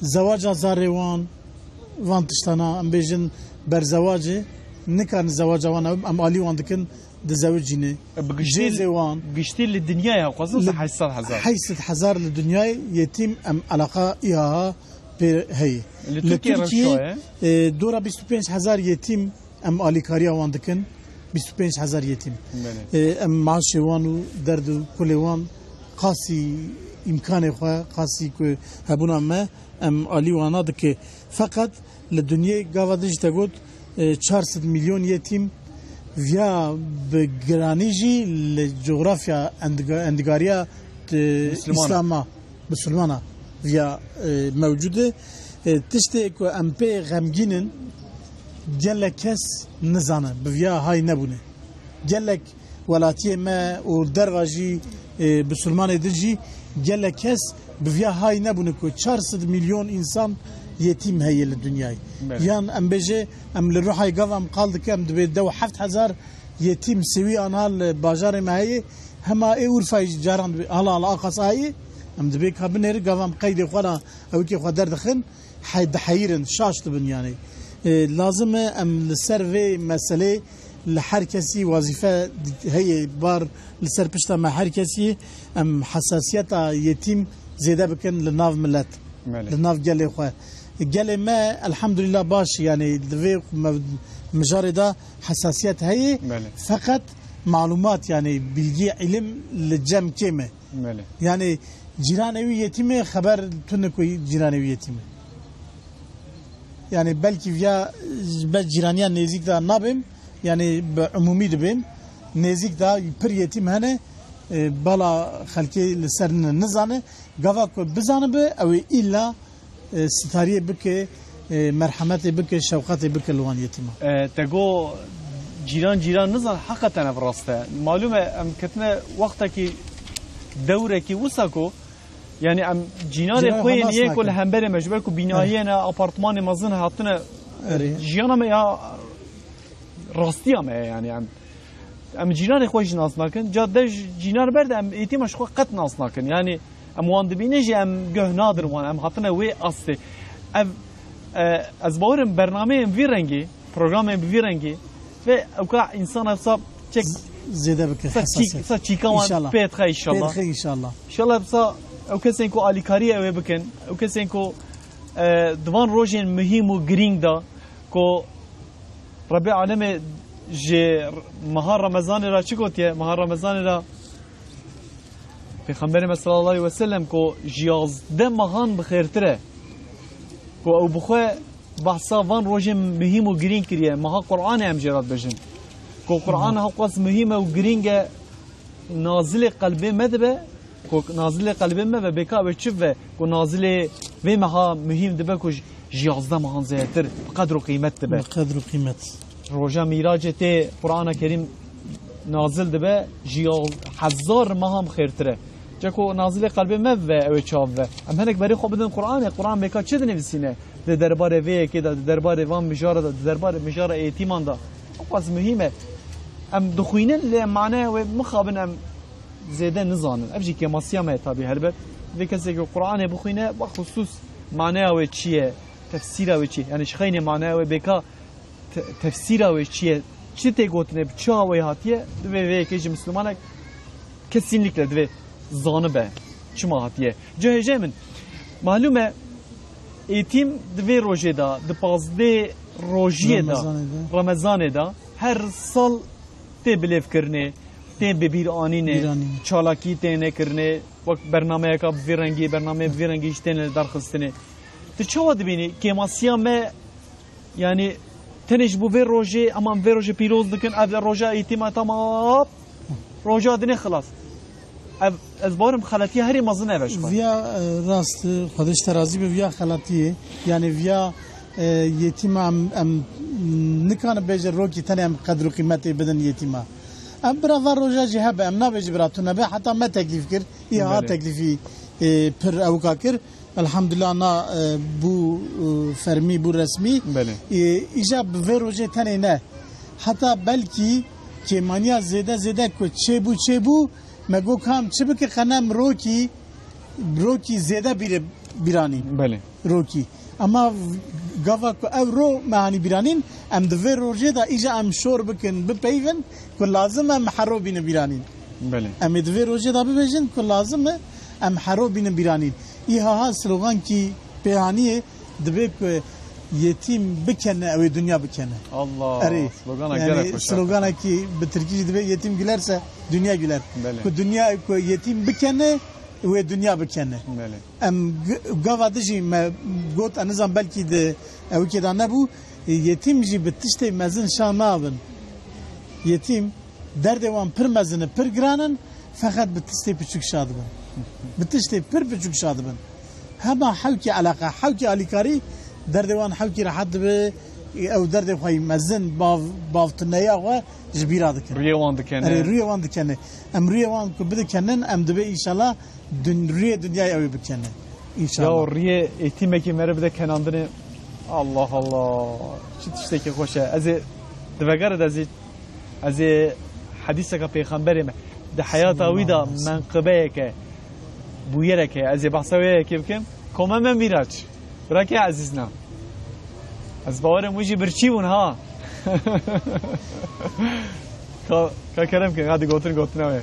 زواج زار وان تشتانا ام بیجن بر زواجه نکن زواج وان ام آلی وان دکن د زوجینه جیز وان گشتی للدنیا یا قصد 8,000 للدنیا یتیم ام علاقه ایها هی لترکیه دورا 25,000 یتیم ام آلیکاریا وان دکن 25,000 یتیم ام معاش وانو درد کل وان قاسی امکان خواه قاسی که هبونا ما ام آلی وانا دکه فقط لدنیا گاودش تگود 400 میلیون یتیم ویا بگرانیجی لجغرافیا اندگاریا اسلاما مسلمانا ویا موجوده تشتی که ام پی غمگینن گلک کس نزانه بویا های نبونه گلک ولاتیه ما و درواجی بسلمان دلجی گلک کس بویا های نبونه که 400 میلیون انسان یتیم هایی لدنیای یان ام بجه ام لروحای قوام قال دکه ام دبی 7,000 یتیم سوی آنها باجار ماهی هما ای ورفای جاران دبی حالا آقاس هایی ام دبی که بنیر قوام قید خوانا او که خوا دردخن حیرن شاشت بن یعنی لازمه ام لسر وی مسئله لحر کسی وظیفه هی بار لسر پشتا ما هر کسی ام حساسیت یتیم زیاده بکن لناف ملت لناف گله خواه گله ما الحمدلله باش یعنی دوی مجارده حساسیت هی فقط معلومات یعنی bilgi علم لجم کمه یعنی جیرانوی یتیمه خبر تونه کوی جیرانوی یتیمه yani belki ya ben ciraniyan nezik da nabim yani umumi dibim nezik da pir yetim hane bala halki liserine nizane gavak bizanı be ev illa ستاریه بکه مرحمت بکه شوقت بکه لوان یتیما تگو جیران نزن حقیقتا نفرسته معلومه ام کتنه وقتا کی دوره کی وساکو یعنی ام جینار خوی نیه کل همبر مجبر کو بینایه نه آپارتمان مزن هاتنه جیانم یا راستیام یعنی ام جینار خوی جناس نکن جاده جینار برد ام یتیمش خو قط ناس نکن یعنی ام وان دبینه ام گه نادر وان ام هاتنه وی اصلی از باورم برنامه وی رنگی پروگرام وی رنگی و اوکا انسان حساب چک زیاده بکه حساسیت سا چیکا وان پیت خی ان شاء الله بسا او کسین کو آلیکاری او بکن او کسین کو دوان روزین مهم و گرینگ دا کو رب العالم ج مهار رمضان را چی گوتیه مهار رمضان را پیغمبر صلی الله علیه و سلم کو جیاز ده مهان بخیرتره کو او بخو بحثا وان روزین مهم و گرینگ کریه مها قرآن هم جرات بجن کو قرآن ها قص مهم و گرینگ نازل قلبه مدبه کو نازل قلبه ما و بکا و چف کو نازل و مها مهم دبه کو جیازده مهان زیاتر قدر و قیمت دبه قدر و قیمت روزا میراج ته قرآن کریم نازل دبه جیاز 1000 مهام خیرتره جاکو نازل قلبه ما و او چاو ام هنک بری خو بدن قرآن بکا چه نویسینه ده درباره وی که ده درباره وام مجاره ده درباره مجاره ایتیمان ده قص مهمه ام دخوینن ل معنی و مخابن ام زیده نزانن ابجی که ماسیامه تابع هربت و کسی که قرآن بخوینه بخصوص معنی و چیه تفسیر و چیه یعنی شخین معنی و بکا تفسیر و چیه چی ته گوتنه چا و هاتیه و که مسلمانک kesinlikle دوی زانه به چما هاتیه جهجه من معلومه ایتیم دوی روژه دا دو 15 روژه دا رمضان دا هر سال تی بلیف کرنه تین ببیر آنینه بیرانینه. چالاکی تین کرنه وقت برنامه که بیرنگی برنامه بیرنگیش تین درخستنه تو چه دبینی که ماسیا ما یعنی تنش بو وی روزه اما وی روزه پیروز دکن از روزه ایتیما تمام روزه دنی خلاص از بارم خلاتی هری مزنه باش ویا راست خودش ترازی به ویا خلاتیه یعنی ویا یتیم ام نکانه بیجر روکی تنه ام قدر و قیمتی بدن یتیما ام برا روزه جهبه ام نبیج براتون نبه حتی ما تکلیف کرد یا ها تکلیفی پر اوکا کرد الحمدلله انا بو فرمی بو رسمی ایجاب به روزه تنه نه حتی بلکی که مانیا زیده کو چه بو مگو کام چه بکه خنم روکی زیده بیرانی بله روکی اما گاوا کو او رو معنی بیرانین ام دوی روزه دا ایجا ام شور بکن بپیون که لازم ام حرو بین بیرانین بله ام دوی روزه دا ببیجن که لازم ام حرو بین بیرانین ای ها سلوگان کی پیانیه دبی که یتیم بکنه او دنیا بکنه الله اری یعنی سلوگان کی به ترکیش دبی یتیم گلرسه دنیا گلر که دنیا که یتیم بکنه و دنیا بکنه ام گاوا دجی ما گوت انزام بلکی ده او که دا نبو یتیم جی بتشته مزن شامابن یتیم درد وان پر مزنه پر گرانن فقط بتشته پچک شادبن بتشته پر پچک شادبن هما حوکی علاقه حوکی علیکاری درد وان حوکی راحت به او درد خوای مزن بافتنیا و جبیرا دکن روی دکنه روی وان دکنه ام روی وان کو بده کنن ام دبه ان شاء الله روی دنیای او بکنه ان شاء الله یا روی ایتیمه که مره بده کناندنه الله چه تشته که خوشه از دفگرد از حدیث که پیغمبر ده حیات اویدا منقبه که بویره که از بحثویه که بکن کمه من میراج برای که عزیزنا از باور موجی برچی بون ها که کرم که قد گوتن اوه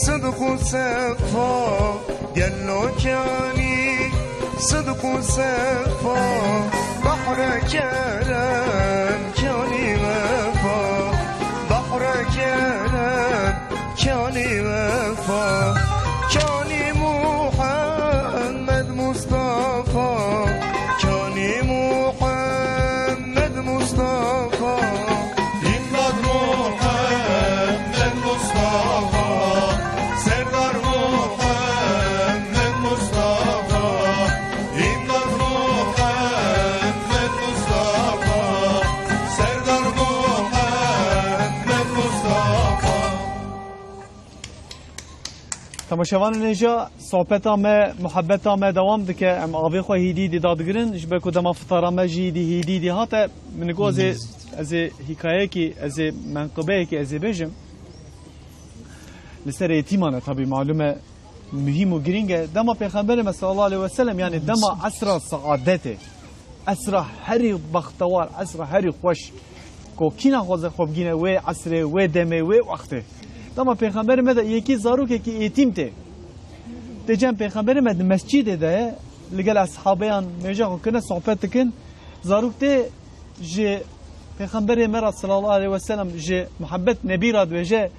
صدق وصفا قالو كاني صدق وصفا بحر كرم كاني وفا بحر كرم كاني وفا كاني محمد مصطفى كاني محمد مصطفى İmdat Muhammed Mustafa, Serdar Muhammed Mustafa, İmdat Muhammed Mustafa, Serdar Muhammed Mustafa. تماشاوان نجا صحبتا ما محبتا ما دوام دکه ام آوی خو هیدی دی دادگرن جبه کو دما فطارا ما جی دی هیدی دی هاته من گو از حکایه کی از منقبه کی از بجم لسر یتیمانه طبی معلومه مهم و گرینگه دما پیغمبر صلی الله علیه و سلم یعنی دما عصر سعادته عصر هری بختوار عصر هری خوش کو کینا خوز خوب گینه و عصر و دمه و وقته دما پیغمبر مد یکی زاروکه کی یتیم ته دجم پیغمبر مد مسجد ده لگل اصحابیان میجا کنه صحبت کن زاروک ته ج پیغمبر مرا صلی الله علیه و سلم ج محبت نبی را دوجه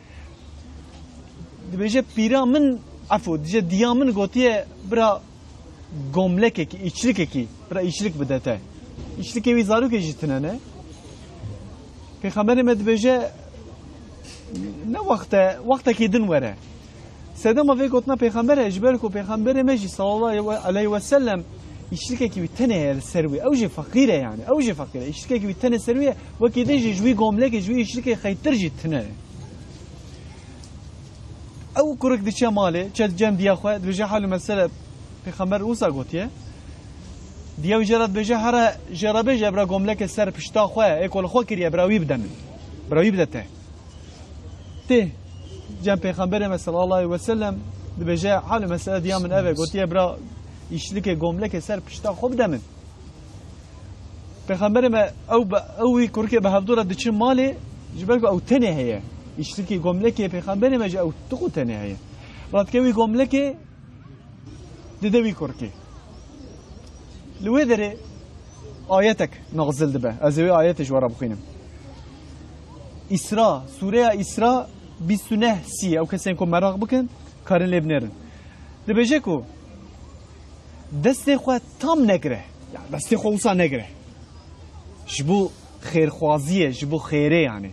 دوجه پیرا من عفو ج دیامن گوتیه برا گملکه کی içlik کی برا içlik بدته içlik وی زاروک جتنه نه پیغمبر مد دوجه نه وقت کی دن وره سدما في قطنا پیغمبر اجبركو پیغمبر مجي صلى الله عليه وسلم يشتكي كي تنه السروي اوجه فقيره يعني اوجه فقيره يشتكي كي تنه السروي وكيد جوي قوملك جوي يشتكي خيتر جي تنه او كرك دي شماله جد جم دي اخو بجا حال مساله پیغمبر اوسا قوتيه ديو جرات بجا هره جربه جبر قوملك سر پشتا خو اكل خو كري براوي بدن براوي بدته ته جم پیغمبر صلی الله علیه و سلم دبجه حال مسئله دیا من اوه گوتیه برا ایشلی که گمله که سر پشتا خوب دمن پیغمبر ما اوی کرکه به هفدور دچین مالی جبرگو او تنه هیه ایشلی که گمله که پیغمبر ما جا او تقو تنه هیه رات که وی گمله که ددوی کرکه لوی داره آیتک نغزل دبه از اوی آیتش ورا بخینم اسراء سوره اسراء 29 سی او کسی که مراق بکن کارن لبنرن دبیجه کو دست خود تام نگره دست خود اوسا نگره جبو خیرخوازیه جبو خیره یعنی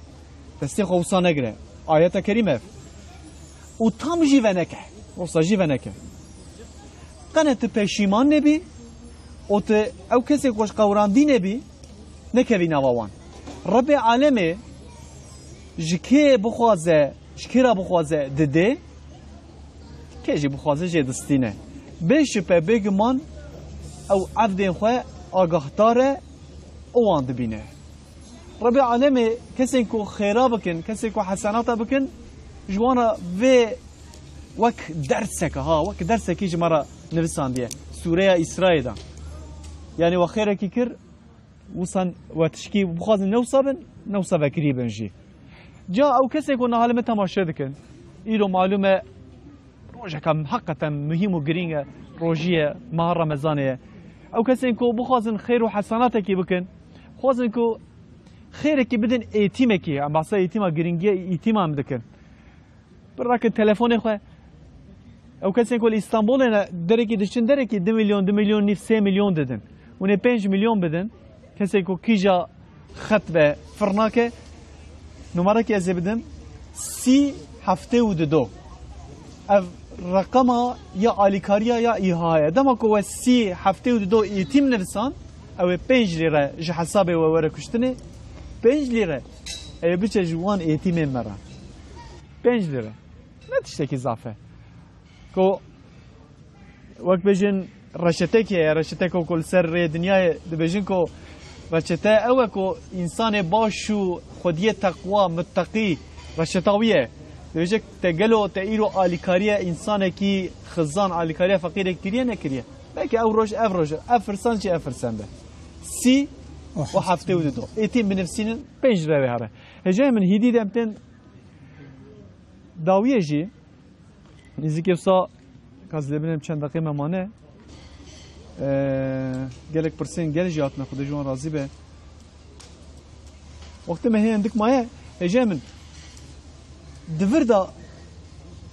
دست خود اوسا نگره آیت کریمه او تام جیوه نکه اوسا جیوه نکه قنه تو پشیمان نبی او کسی کش قوراندی نبی نکوی نواوان رب عالمه جکی بخوازه شکیرا بخوازه دده که جی بخوازه جی دستینه بشپه بگمان او عبدین خواه آگاهداره اوان دبینه رب العالمه کسی که خیرا بکن کسی که حسناتا بکن جوانا و وک درسکه ها وک درسکی جمارا نویسان دیه سوره اسرائیل دا یعنی و خیره کی کر وصن و تشکی بخوازن نوصا وکری بنجی جا او کسی که نحالمه تماشه دکن ایرو معلومه روژه کم حقیقتا مهم و گرینگه روژیه ماه رمضانه او کسی که بخوازن خیر و حسناته کی بکن خوازن که خیره کی بدن ایتیمه کی ام بحثا ایتیمه گرینگیه ایتیمه هم دکن براکن تلفون خواه او کسی که استانبول داره کی دشتن داره کی 2 میلیون نیف 3 میلیون دادن اونه 5 میلیون بدن کسی که کیجا خط به فرناکه نمره که از بدم 372 اف رقمها یا آلیکاریا یا ایهایه دما که 372 ایتیم نرسان او 5 لیره جه حساب و وره کشتنه 5 لیره ای بچه جوان ایتیم مرا 5 لیره نه تشتکی اضافه که وقت بجن رشته که رشته که کل سر دنیای بجن که رشته اوه که انسان باشو خودیه تقوا متقی رشتاویه بجن تگلو تایرو آلیکاریه انسان کی خزان آلیکاریه فقیره کریه نکریه بلکه او روش افرسان چه افرسان به 372 ایتیم بنفسین 5 روی هره هجای من هیدی دمتن داویه جی نزدیک افسا کاز لبنم چند دقیقه ممانه gelek persen gel jiyat me xude jwan razı be وقت ما هي عندك مايه هجا من دفردا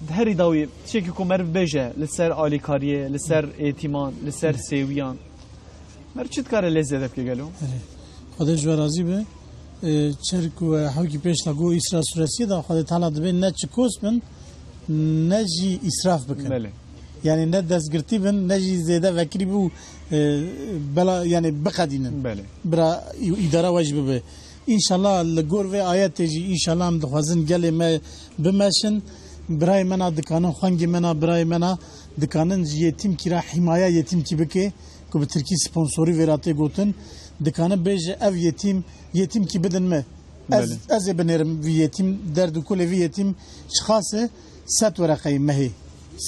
هری داوی شکی کو مر بجه لسر آلیکاریه لسر اعتماد لسر سویان مر چت کار لذت که گلو خدا جو راضی به چرکو حقی پیش نگو اسراف سورسی دا خدا تعالی دبه نه چکوس من نجی اسراف بکن بله yani ne destgirti bin ne zede vekili bu bela yani baqadinin بله bra idara vacibi be İnşallah legor ve ayet ji inşallah am dixwazin gelê me bimeşin birayê mena dikanin xwengê mena birayê mena dikanin ji yetîm kira himaya yetîm kî bike ku bi Tirkî sponsorî veratê gotin dikanin bêje ev yetîm kî bidin me ez ê binêrim vî yetîm derd û kulê vî yetîm şixase set wereqeyê mehê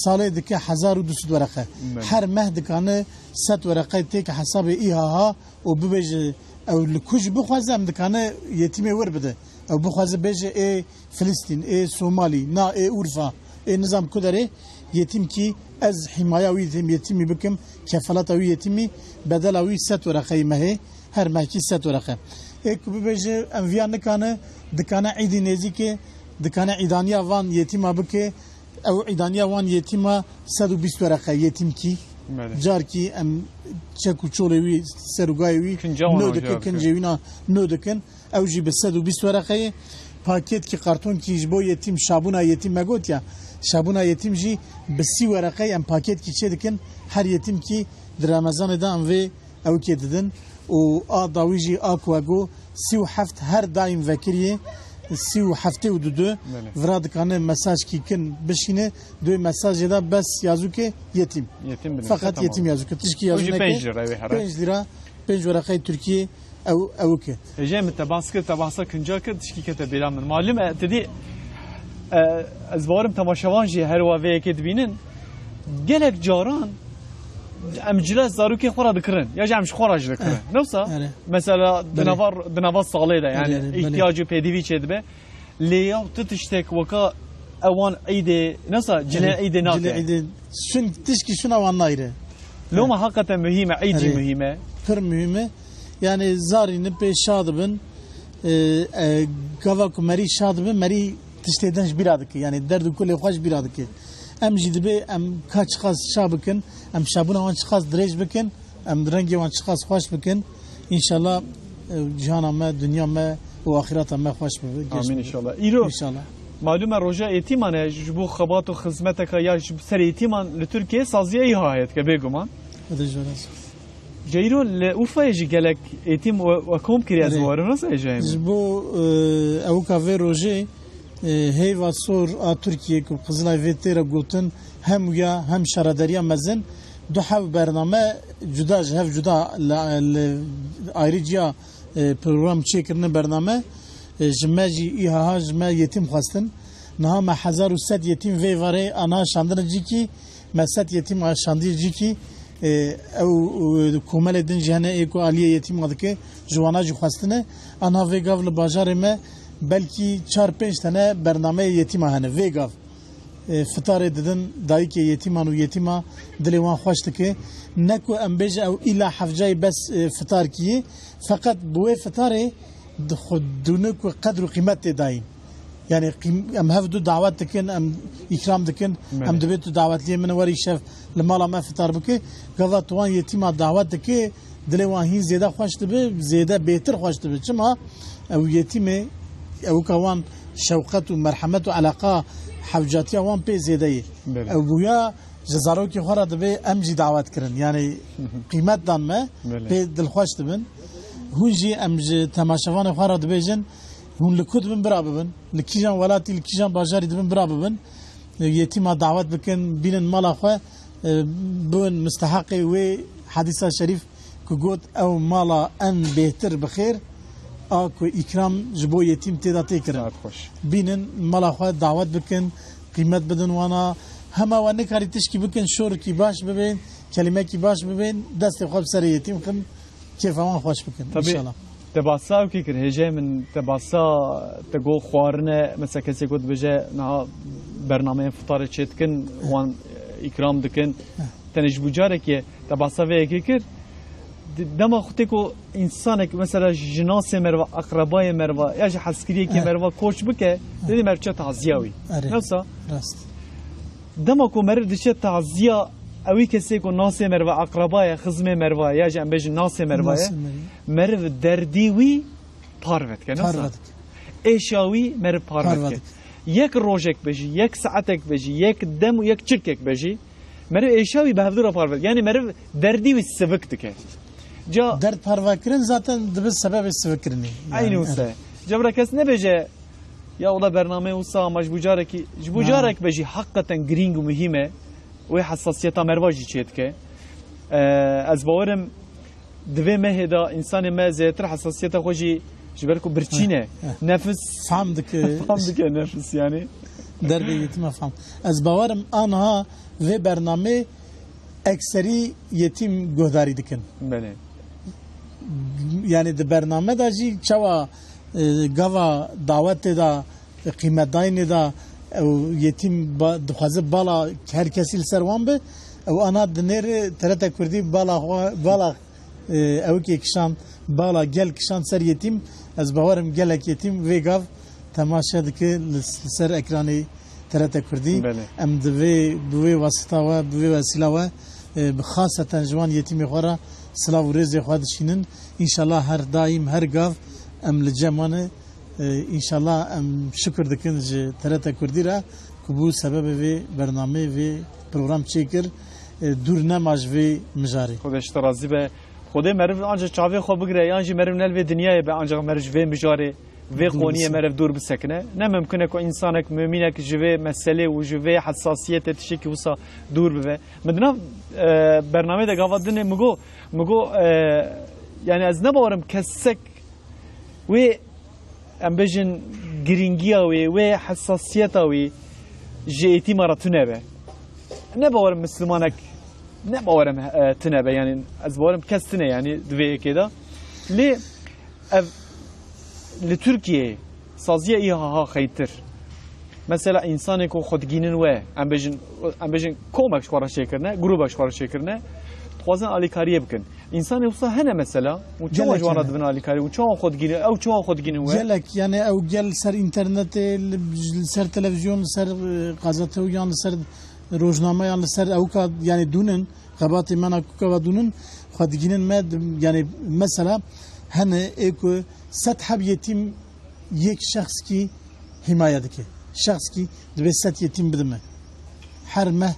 salê dike 1200 wereqe her meh dikane set wereqeyê têke hesabê îhaha û bibêje او لکوج بخوازه ام دکانه یتیمه ور بده او بخوازه بجه ای فلسطین ای سومالی نا ای اورفا ای نظام کدره یتیم کی از حمایه وی یتیمی بکم کفالت وی یتیمی بدل وی ست ورقه مه هر ماکی ست ورقه ای کو بجه ام ویان نکانه دکانه عید نزیکه دکانه عیدانیا وان یتیما بکه او عیدانیا وان یتیما 120 ورقه یتیم کی جار کی ام چکو چولوی سرگایوی نو دکن کنجوینا نو دکن او جی به 120 ورقه پاکت کی کارتون کی جبو یتیم شابونا یتیم مگوت یا شابونا یتیم جی به 30 ورقه ام پاکت کی چه دکن هر یتیم کی در رمضان دا ام و او کی ددن او ا داویجی اکواگو 37 هر دایم وکریه 37 و دو وراد کنه مساج کی کن بشینه دو مساج دا بس یازو که یتیم فقط یتیم یازو که تشکی یازو نه 5 lira 5 ورقه ترکیه او که جام تباسك كنجا كد تشكي كتب بلا من معلم تدي ازوارم تماشاوان جي هر وافي كدبينن جلك جاران ام جلاس زاروكي خورا دكرن يا جامش خورا دكرن نفسه مثلا دنافار صالي ده يعني احتياجه بيديفي چدبه ليا تتشتك وكا اوان عيد نسا جنا عيد ناك جنا عيد شن تشكي شنو وان نايره لو ما حقيقه مهمه عيد مهمه كر مهمه yani zari ne pe şadbın gavak meri şadbın meri tişteden biradık yani derdu kule hoş biradık em jidbe em kaç xas şabıkın em şabuna wan çıkaz drej bikin em rengi wan çıkaz hoş bikin inşallah cihana me dünya me ve ahireta me hoş bikin amin inşallah iro inşallah malum roja etimane bu xabat û xizmetek ya ser etiman li Türkiye saziye ihayet ke beguman جيرو لأوفا يجي قالك يتم وكم كرياز وارناس أجايم. جبو أو كافي روجي هي وصور تركيا كقزنا فيتيرا قوتن هم ويا هم شرداريا مزن دو حب برنامه جدا جهف جدا لأيريجيا برنامج شكرنا برنامه جماجي إيها جما يتم خاصن نها ما 1100 يتم في واره أنا شاندر جيكي مسات يتم شاندر جيكي او کومل دن جهنه اکو علیه یتیم ادکه جوانا جو خواستنه انا ویگاو لباجار ما بلکی 4-5 tane برنامه یتیم هنه ویگاو فطار ددن دایی که یتیمان و یتیما دلوان خوشت که نکو امبیج او الا حفجای بس فطار کیه فقط بوه فطاره خود دونک و قدر و قیمت داین yani em hevdu davet dikin em ikram dikin em dibêt davetliye min werî şev li mala me fitar bike gava tuwan yetîma davet dike dilê wan hîn zêde xweş dibe zêde bêtir xweş dibe çima ew yetîmê ew ka wan şewqet û merhemet û eleqa hewcatiya wan pê zêde ye ew bûya ji zarokê xwe re dibe em jî davet kirin yani qîmet dan me pê dilxweş dibin hûn jî em ji temaşevanê xwe re dibêjin هون لکود بن برابن لکیجان ولاتی لکیجان بازاری دبن برابن یتیما دعوت بکن بینن مالا خو بون مستحق و حدیثا شریف که گوت او مالا ان بهتر بخیر آکو اکرام جبو یتیم تیدا تکرن بینن مالا خو دعوت بکن قیمت بدن وانا همه و نکاری تشکی بکن شور کی باش ببین کلمه کی باش ببین دست خوب سر یتیم خم کیف وان خوش بکن انشالله تباسا و كيكر هجا من تباسا تقول خوارنا مثلا كسي قد بجا نها برنامج فطار تشتكن وان إكرام دكن تنج بجارك تبع سوي كير دما خطيكو انسانك مثلا جناس مروا اقرباي مروا يا جي حسكري كي مروا كوش بك دي مرچه تعزياوي نفسا راست دما كو مرد دشه تعزيه اوي كسي كو ناس مروا اقرباي خزمه مروا يا جي ام بيج ناس مروا مرو درديوي پاروت که نفسا ایشاوی مر پاروت که یک روزک بجی یک ساعتک بجی یک دم و یک چرکک بجی مر ایشاوی به هفدور پاروت یعنی مر دردی و سبکت که جا درد پروا کردن zaten دبی سبب سبک کردنی aynı olsa جبر کس نبیجه یا اولا برنامه اوسا مجبوجاره کی جبوجارک بجی حقیقتا گرینگ و مهمه و حساسیتا مرواجی چیت که از باورم دوی مهدا انسان ما زیاتر حساسیتا خوشی جبركو برچينه نفس فهمدك نفس يعني دربي يتم فهم از باورم آنها و برنامه اکثری یتیم گهداری دکن بله يعني د برنامه دا جي چوا گوا دعوت دا قیمت داین دا او یتیم دخوازه بالا هر کسی لسروان به او انا دنیر ترتا کردی بالا او که کشان بالا گل کشان سر یتیم از باورم گلک یتیم ویگاو تماشا دکه سر اکرانی ترتا کردی ام دوی واسطه و دوی وسیله و خاصتا جوان یتیمی خورا سلاو رزی خودشینن انشالله هر دایم هر گاو ام لجمانه انشالله ام شکر دکن جه ترتا کردی را کبو سبب وی برنامه وی پروگرام چیکر دور نماج وی مجاری خودش ترازی به خود مرف آنجا چاوی خواب بگیره یانجی مرف نل وی دنیای به آنجا مرف وی مجاری وی قونیه مرف دور بسکنه نه ممکنه که انسانک مؤمنک جوی مسئله و جوی حساسیت تشکی وسا دور بوه مدنا برنامه ده گاودنه مگو yani از نبارم کسک و ام بجن گرینگیا و حساسیت و جیتی مراتونه به نبارم مسلمانک نبارم تنبه yani از بارم کس تنه yani دوی کدا لی لترکیه سازیه ایها خیتر مثلا انسانی که خودگینن و ام بجن کومکش خورا شکرنه گروبش خورا شکرنه خوازن آلیکاریه بکن انسان وصا هنا مثلا و چون جوانا دبن آلیکاری و چون خودگینه او چون خودگینه و جلک یعنی او جل سر اینترنت سر تلویزیون سر قازته و یان سر روزنامه یان سر او که یعنی دونن قبات من که دونن خودگینن مد یعنی مثلا هنه اکو ست حب یتیم یک شخص کی حمایت که شخص کی دو ست یتیم بدمه هر مه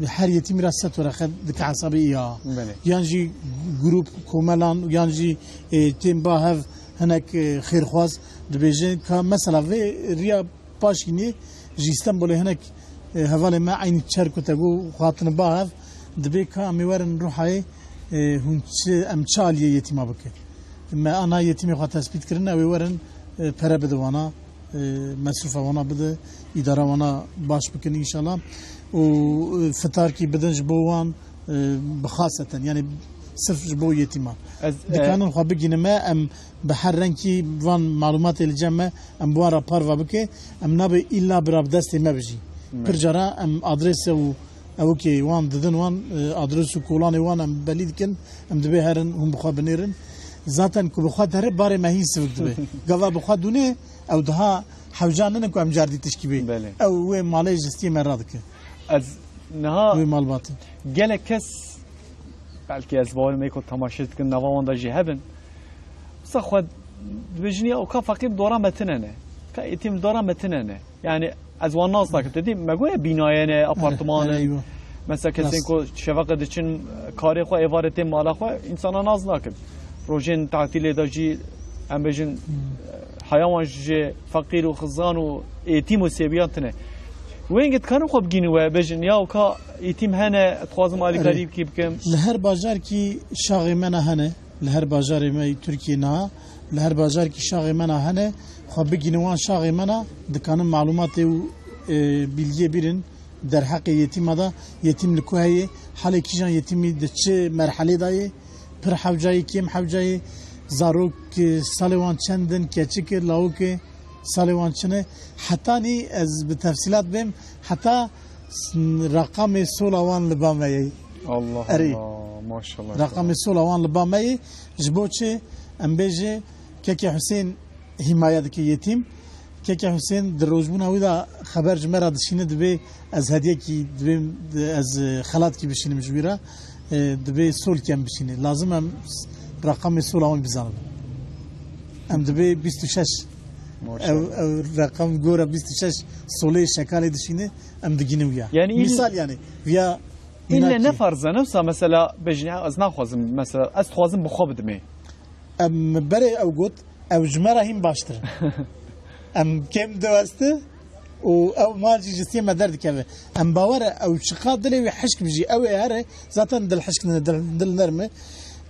هر یتیم را ست ورقه دک عصبی یا یانجی گروپ کوملان یانجی تیم با هف هنک خیرخواز دبیجه که مثلا و ریا پاشینی جیستم بله هنک حواله ما عین چرک و تگو خاطن با هف دبی که امیورن روحای هنچ امچالیه یتیما بکه ما انا یتیمی خواهد تثبیت کرنه و ورن پره بده وانا مصروف وانا بده اداره وانا باش بکن انشالله و فتار کی بدن جبوان بخاصة يعني صرف جبو يتيما دكانون خو بگینه ما ام بحر رنکی وان معلومات الجمع ام بوارا پاروا بکه ام نبی الا براب دست ما بجی پر جرا ام ادرس و او کی وان ددن وان ادرس کولان وان ام بلید کن ام دبی هرن هم بخوا بنیرن ذاتن کو بخوا در بار ما هی سوک دبی گوا بخوا دونه او ده حوجانن کو ام جاردی تشکیبی او و مالای جستی مرادک از نها و مالبات گله کس بلکه از باور میکو تماشات کن نوان دا جهبن بس خود بجنی او کا فقیر دوران متننه کا یتیم دوران متننه yani از وان ناز نکرد دیدی مگوی بینایانه آپارتمان مثلا کسی کو شفقت için کاری خو عبارت مالا خو انسان ناز نکرد روزین تعطیل داجی ام بجن حیوان فقیر و خزان و یتیم و سیبیاتنه وين قد كانوا خب جينوا بجن يا وكا يتم هنا تخوازم على قريب كي بكم لهر بازار كي شاغي منا هنا لهر بازار ما تركيا نا لهر بازار كي شاغي منا هنا خب جينوا شاغي منا دكان معلومات bilgi birin در حق يتيم هذا يتيم لكوهي حالي كيجان يتيمي دتش مرحلة داي پر حوجاي كيم حوجاي زاروك سالوان چندن كچك لاوك سالوان چنه حتی نی از به تفصیلات بیم حتی رقم سولوان لبامه الله أري. الله ما شاء الله رقم السولا وان لبامي جبوتشي ام بيجي كيكي حسين حمايه دك يتيم كيكي حسين دروجبونا ودا خبر جمره دشينه دبي از هديه كي دبي از خلات كي بشينه مجبيره دبي سول كم بشينه لازم ام رقم السولا وان بزانم ام دبي 26 او رقم جورا 26 سولي شكالي دشينه ام دگينه ويا يعني مثال يعني ويا إلا نفرزة نفسها مثلا بجنها از نخوازم مثلا از خوازم بخواب دمي ام بري او قوت او جمره هم باشتر ام كم دوسته او مالجي جسيم ما درد كذا ام باور او شقاد دلي وحشك بيجي او هره ذاتا دل حشك دل نرمه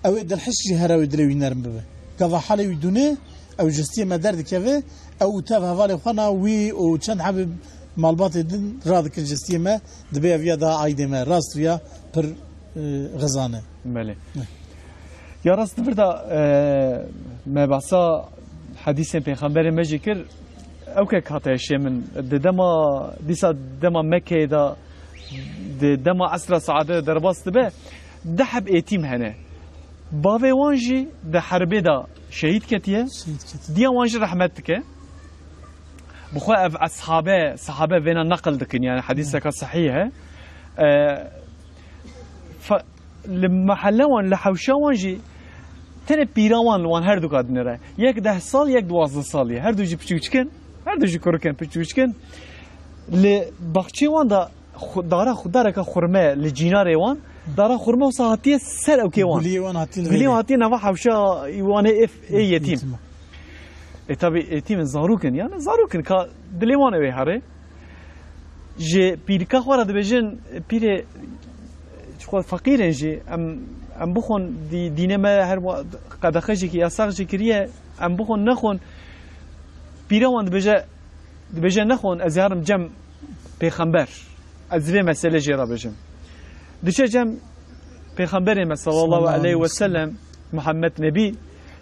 او دل حشك هره دلي نرم به كذا حالي ودونه او جسيم ما درد كذا او تافه فالي خنا وي او كان حبيب مالبات دن رادك الجسيمه دبي فيا دا عيدمه راست فيا بر غزانه مالي يا راست بردا ما بحثا حديث پیغمبر مجيكر او كك هاتا شيء من دما ديسا دما مكه دا دما عصر سعاده درباست به دحب ايتيم هنا باوي وانجي ده حربه دا شهيد كتيه ديا وانجي رحمتك بخوا صحابه فينا نقل دكن يعني حديثك صحيح لما حلوان لحوشاوان جي تنه پیراوان وان هر دو قاد نره یک 10 سال یک 12 سالی هر دو جی پچوچکن هر دو جی کرکن پچوچکن ل باخچی وان دا دارا خداره که خرمه لجینار وان دارا خرمه و ساعتی سر او کی وان گلی وان هاتی نوا حوشا وان اف ای یتیم tabi etim zarukın yani zarukın ka dilevan ve hare je pirka xwara dibejin pire çok fakirin je em buxon dineme her qadaxji ki yasaqji kiriye em buxon naxon pirawan dibeje naxon azharım cem peygamber azve mesele je rabejim dişe cem peygamberin sallallahu aleyhi ve sellem Muhammed Nebi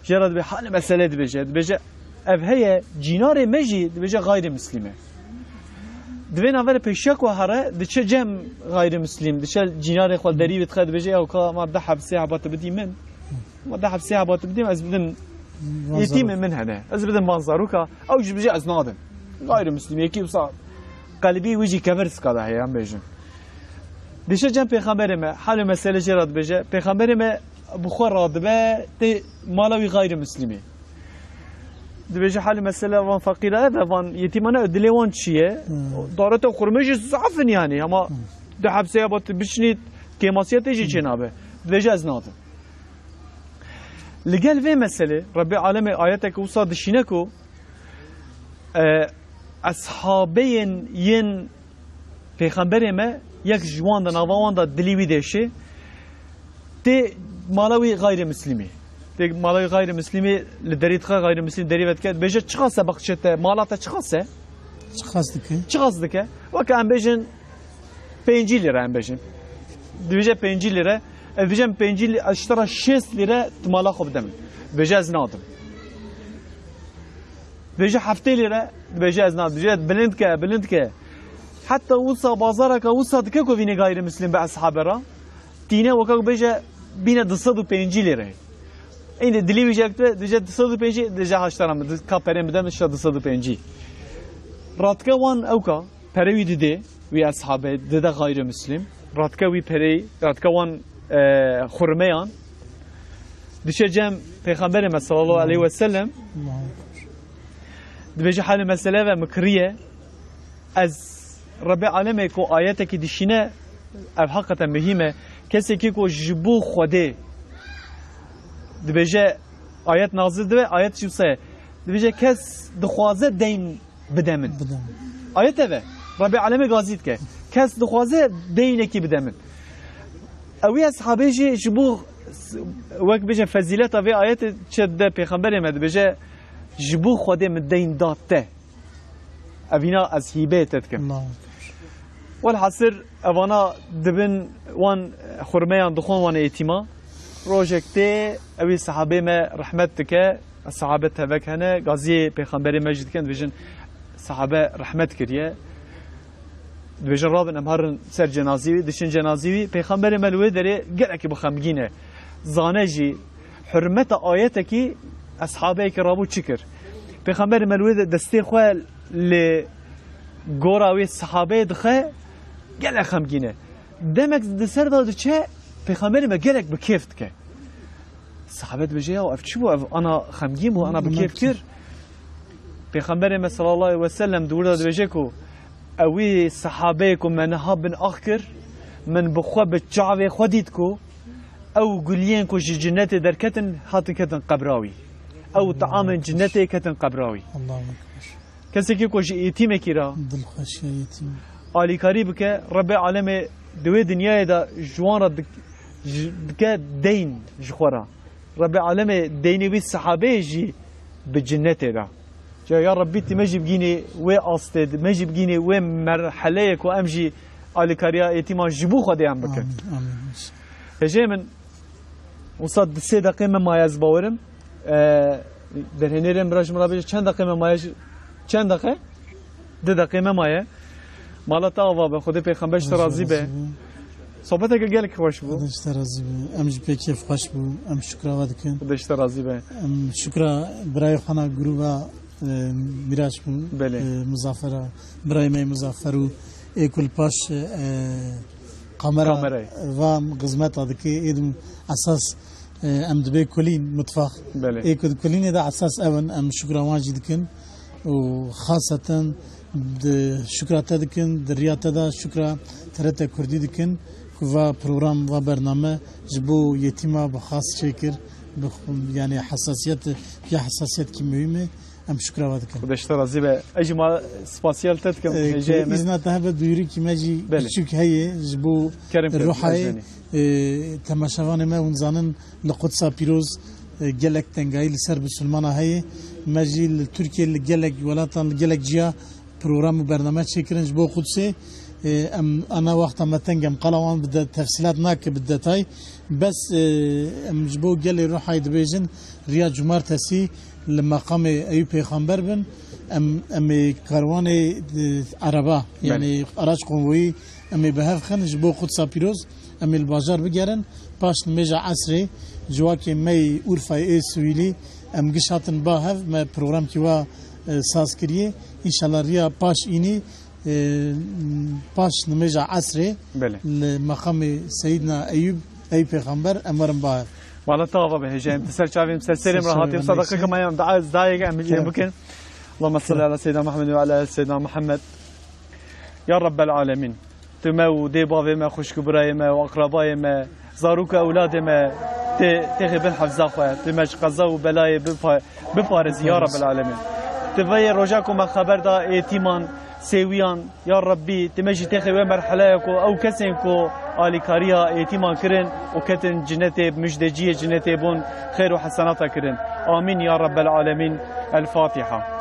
jarad be hal mesele dibeje ev heye cinare meji dibece gayrimüslime. Dve navere peşak ve hara diçe cem gayrimüslim. Diçe cinare xwal deri bit xad bece ew ka ma dahab sahabat bidi min. Ma dahab sahabat bidi az bidin yetim min hene. Az bidin manzaruka ew ji bece az nadim. Gayrimüslim yeki usa qalbi wici kevers kada heyan bejin. Diçe cem peygamberime hal mesele cerad bece peygamberime bu xwar be te malawi gayrimüslimi. دبيجي حالي مثلا وان فقيرة هذا وان يتيمنا ادلي وان شيء دارته خرمجي زعفن يعني اما ده حبسه ابط بشنيت كيماسيه تيجي جنابه دبيجي ازناده لقال في مسألة ربي عالمي آياتك وصاد الشينكو أصحابين ين پیغمبر ما یک جوان دا نوان دا دلیوی دشه تی مالوی غیر مسلمی تی مالوی غیر مسلمی لدریت خا غیر مسلم دریوت کرد بیشه چخاسه بخشته مالاتا چخاسه چخاس دکه وکه ام بیشن 5 lira ام بیشن دیویجه 5 lira دیویجه 5 lira اشترا 6 lira مالا خوب دم بیشه از نادم بیشه 7 lira بیشه از نادم بیشه بلند که حتى وصا بازارك وصا دكاكو فيني غير مسلم باصحاب را تينا وكاكو بيجا بينا دصدو 5 lira این دلیوی جاکت دیجا دصدو 5 دیجا هاشترام کاپرم بدم شد دصدو 5 راتکا وان اوکا پروی دیده وی اصحاب دیده غیر مسلم راتکا وی پری راتکا وان خرمیان دیشه جم پیغمبر صلی الله علیه و سلم دیجا حال مسئله و مکریه از رب العالمین کو آیاته که دیشینه اب حقیقتا مهمه کسی که کو جبو خوده دیجا آیت نازل دوه آیت چی بسه دیجا کس دخوازه دین بدمن آیت اوه رب العالمین گازید که کس دخوازه دینه کی بدمن اوی اصحابه جبو وقت بيجي فضيلة في آيات شد پیغمبر ما بيجي جبو خوده من دين داته أبينا از هيبة تذكر والحصر أبانا دبن وان خرميان دخون وان ايتما روجكتي أبي صحابي ما رحمتك الصحابة تبك هنا غازي پیغمبر مجد كان بيجن صحابة رحمت كريه دبیجن رابن ام هرن سر جنازیوی دشن جنازیوی پیغمبر ملوی داره گلکی بخمگینه زانه جی حرمت آیته کی اصحابه کرامو چکر پیغمبر ملوی دستی خواه ل گوراوی صحابه دخه گلک خمگینه دمک دسر داد چه پیغمبر ما گلک بکیفت که صحابه بجیا و افچو انا خمگیم و انا بکیف کر پیغمبر ما صلی الله علیه و سلم دور داد بجه کو اوی صحابه کو منها بن اخر من بخوا بچعوی خودید کو او گلین کو جنت درکتن هاتن کتن قبراوی او طعام جنت کتن قبراوی الله اکبر کسی که کو یتیم کیرا دل خوش یتیم علی کاری بکه رب عالم دوی دنیای دا جوان را دکه دین جخورا رب عالم دینی بی صحابه جی بجنت دا جا یا ربی تی مجی بگینی و آستد مجی بگینی و مرحله کو امجی علی کاریا یتیما جبو خودی هم بکن هجه من وصد 3 دقیقه من مایز باورم در هنرم راج مرابط چند دقیقه من مایز چند دقیقه 2 دقیقه من مایه مالا تا آوا به خود پیغمبرش ترازی به صحبت اگر گلک خوش بود خودش ترازی به امج پیکیف خوش بود ام شکر ودکن خودش ترازی به ام شکر برای خانه گروه میراش بود بله مزافر برای می مزافرو اکل پاش قمره و قسمت دادکی ایدم اساس ام دبی کلین مطفخ بله اکل کلین دا اساس اون ام شکر واجد کن و خاصة شکرات دکن دریات دا شکر ترت کردی دکن و پروگرام و برنامه جبو یتیما بخاص شکر یعنی حساسیت کی مهمه ام شکر وادکن خودش ترازی به اجی ما سپاسیال تدکم هجه من ایزنا تهبت بیوری کی ماجی بچوک هیه جبو روحای تماشاوان ما ونزانن لقدسا پیروز گلک تنگایی لسر بسلمانا هیه ماجی ترکیه لگلک ولاتان لگلک جیا پروگرام و برنامه چکرنج بو قدسه انا وقت ما تنجم قلوان بدأ تفصيلات ناك بالدتاي بس مجبو قال روح دبيجن رياض جمار تسي لما قام ايوب پیغمبر بن ام كاروان عربه يعني اراج قومي ام بهاف خن جبو قدس بيروز ام البازار بگرن باش نمجا عصري جواكي مي اورفاي سويلي ام گشاتن باهف ما پروگرام كيوا ساز كريه ان شاء الله ريا باش اني باش نمجا عصري لمقام سيدنا ايوب اي پیغمبر امرن باهف والله طابة بهجام تسال شافي مسلسل راحتي وصدقك كما يوم دقائق يمكن اللهم صل على سيدنا محمد وعلى ال سيدنا محمد يا رب العالمين تمو دي بافي ما خوش براي ما واقرباي ما زاروك اولاد ما تغي بالحفظه خويا تمش قضا وبلاي بفارز يا رب العالمين تفي رجاكم خبر دا ايتيمان سويان يا ربي تمشي تاخي مرحلهكو او كسنكو آلی کاریا ایتیمان کرن و کتن جنته مجدجیه جنته بون خیر و حسنات کرن آمین یا رب العالمین. الفاتحه.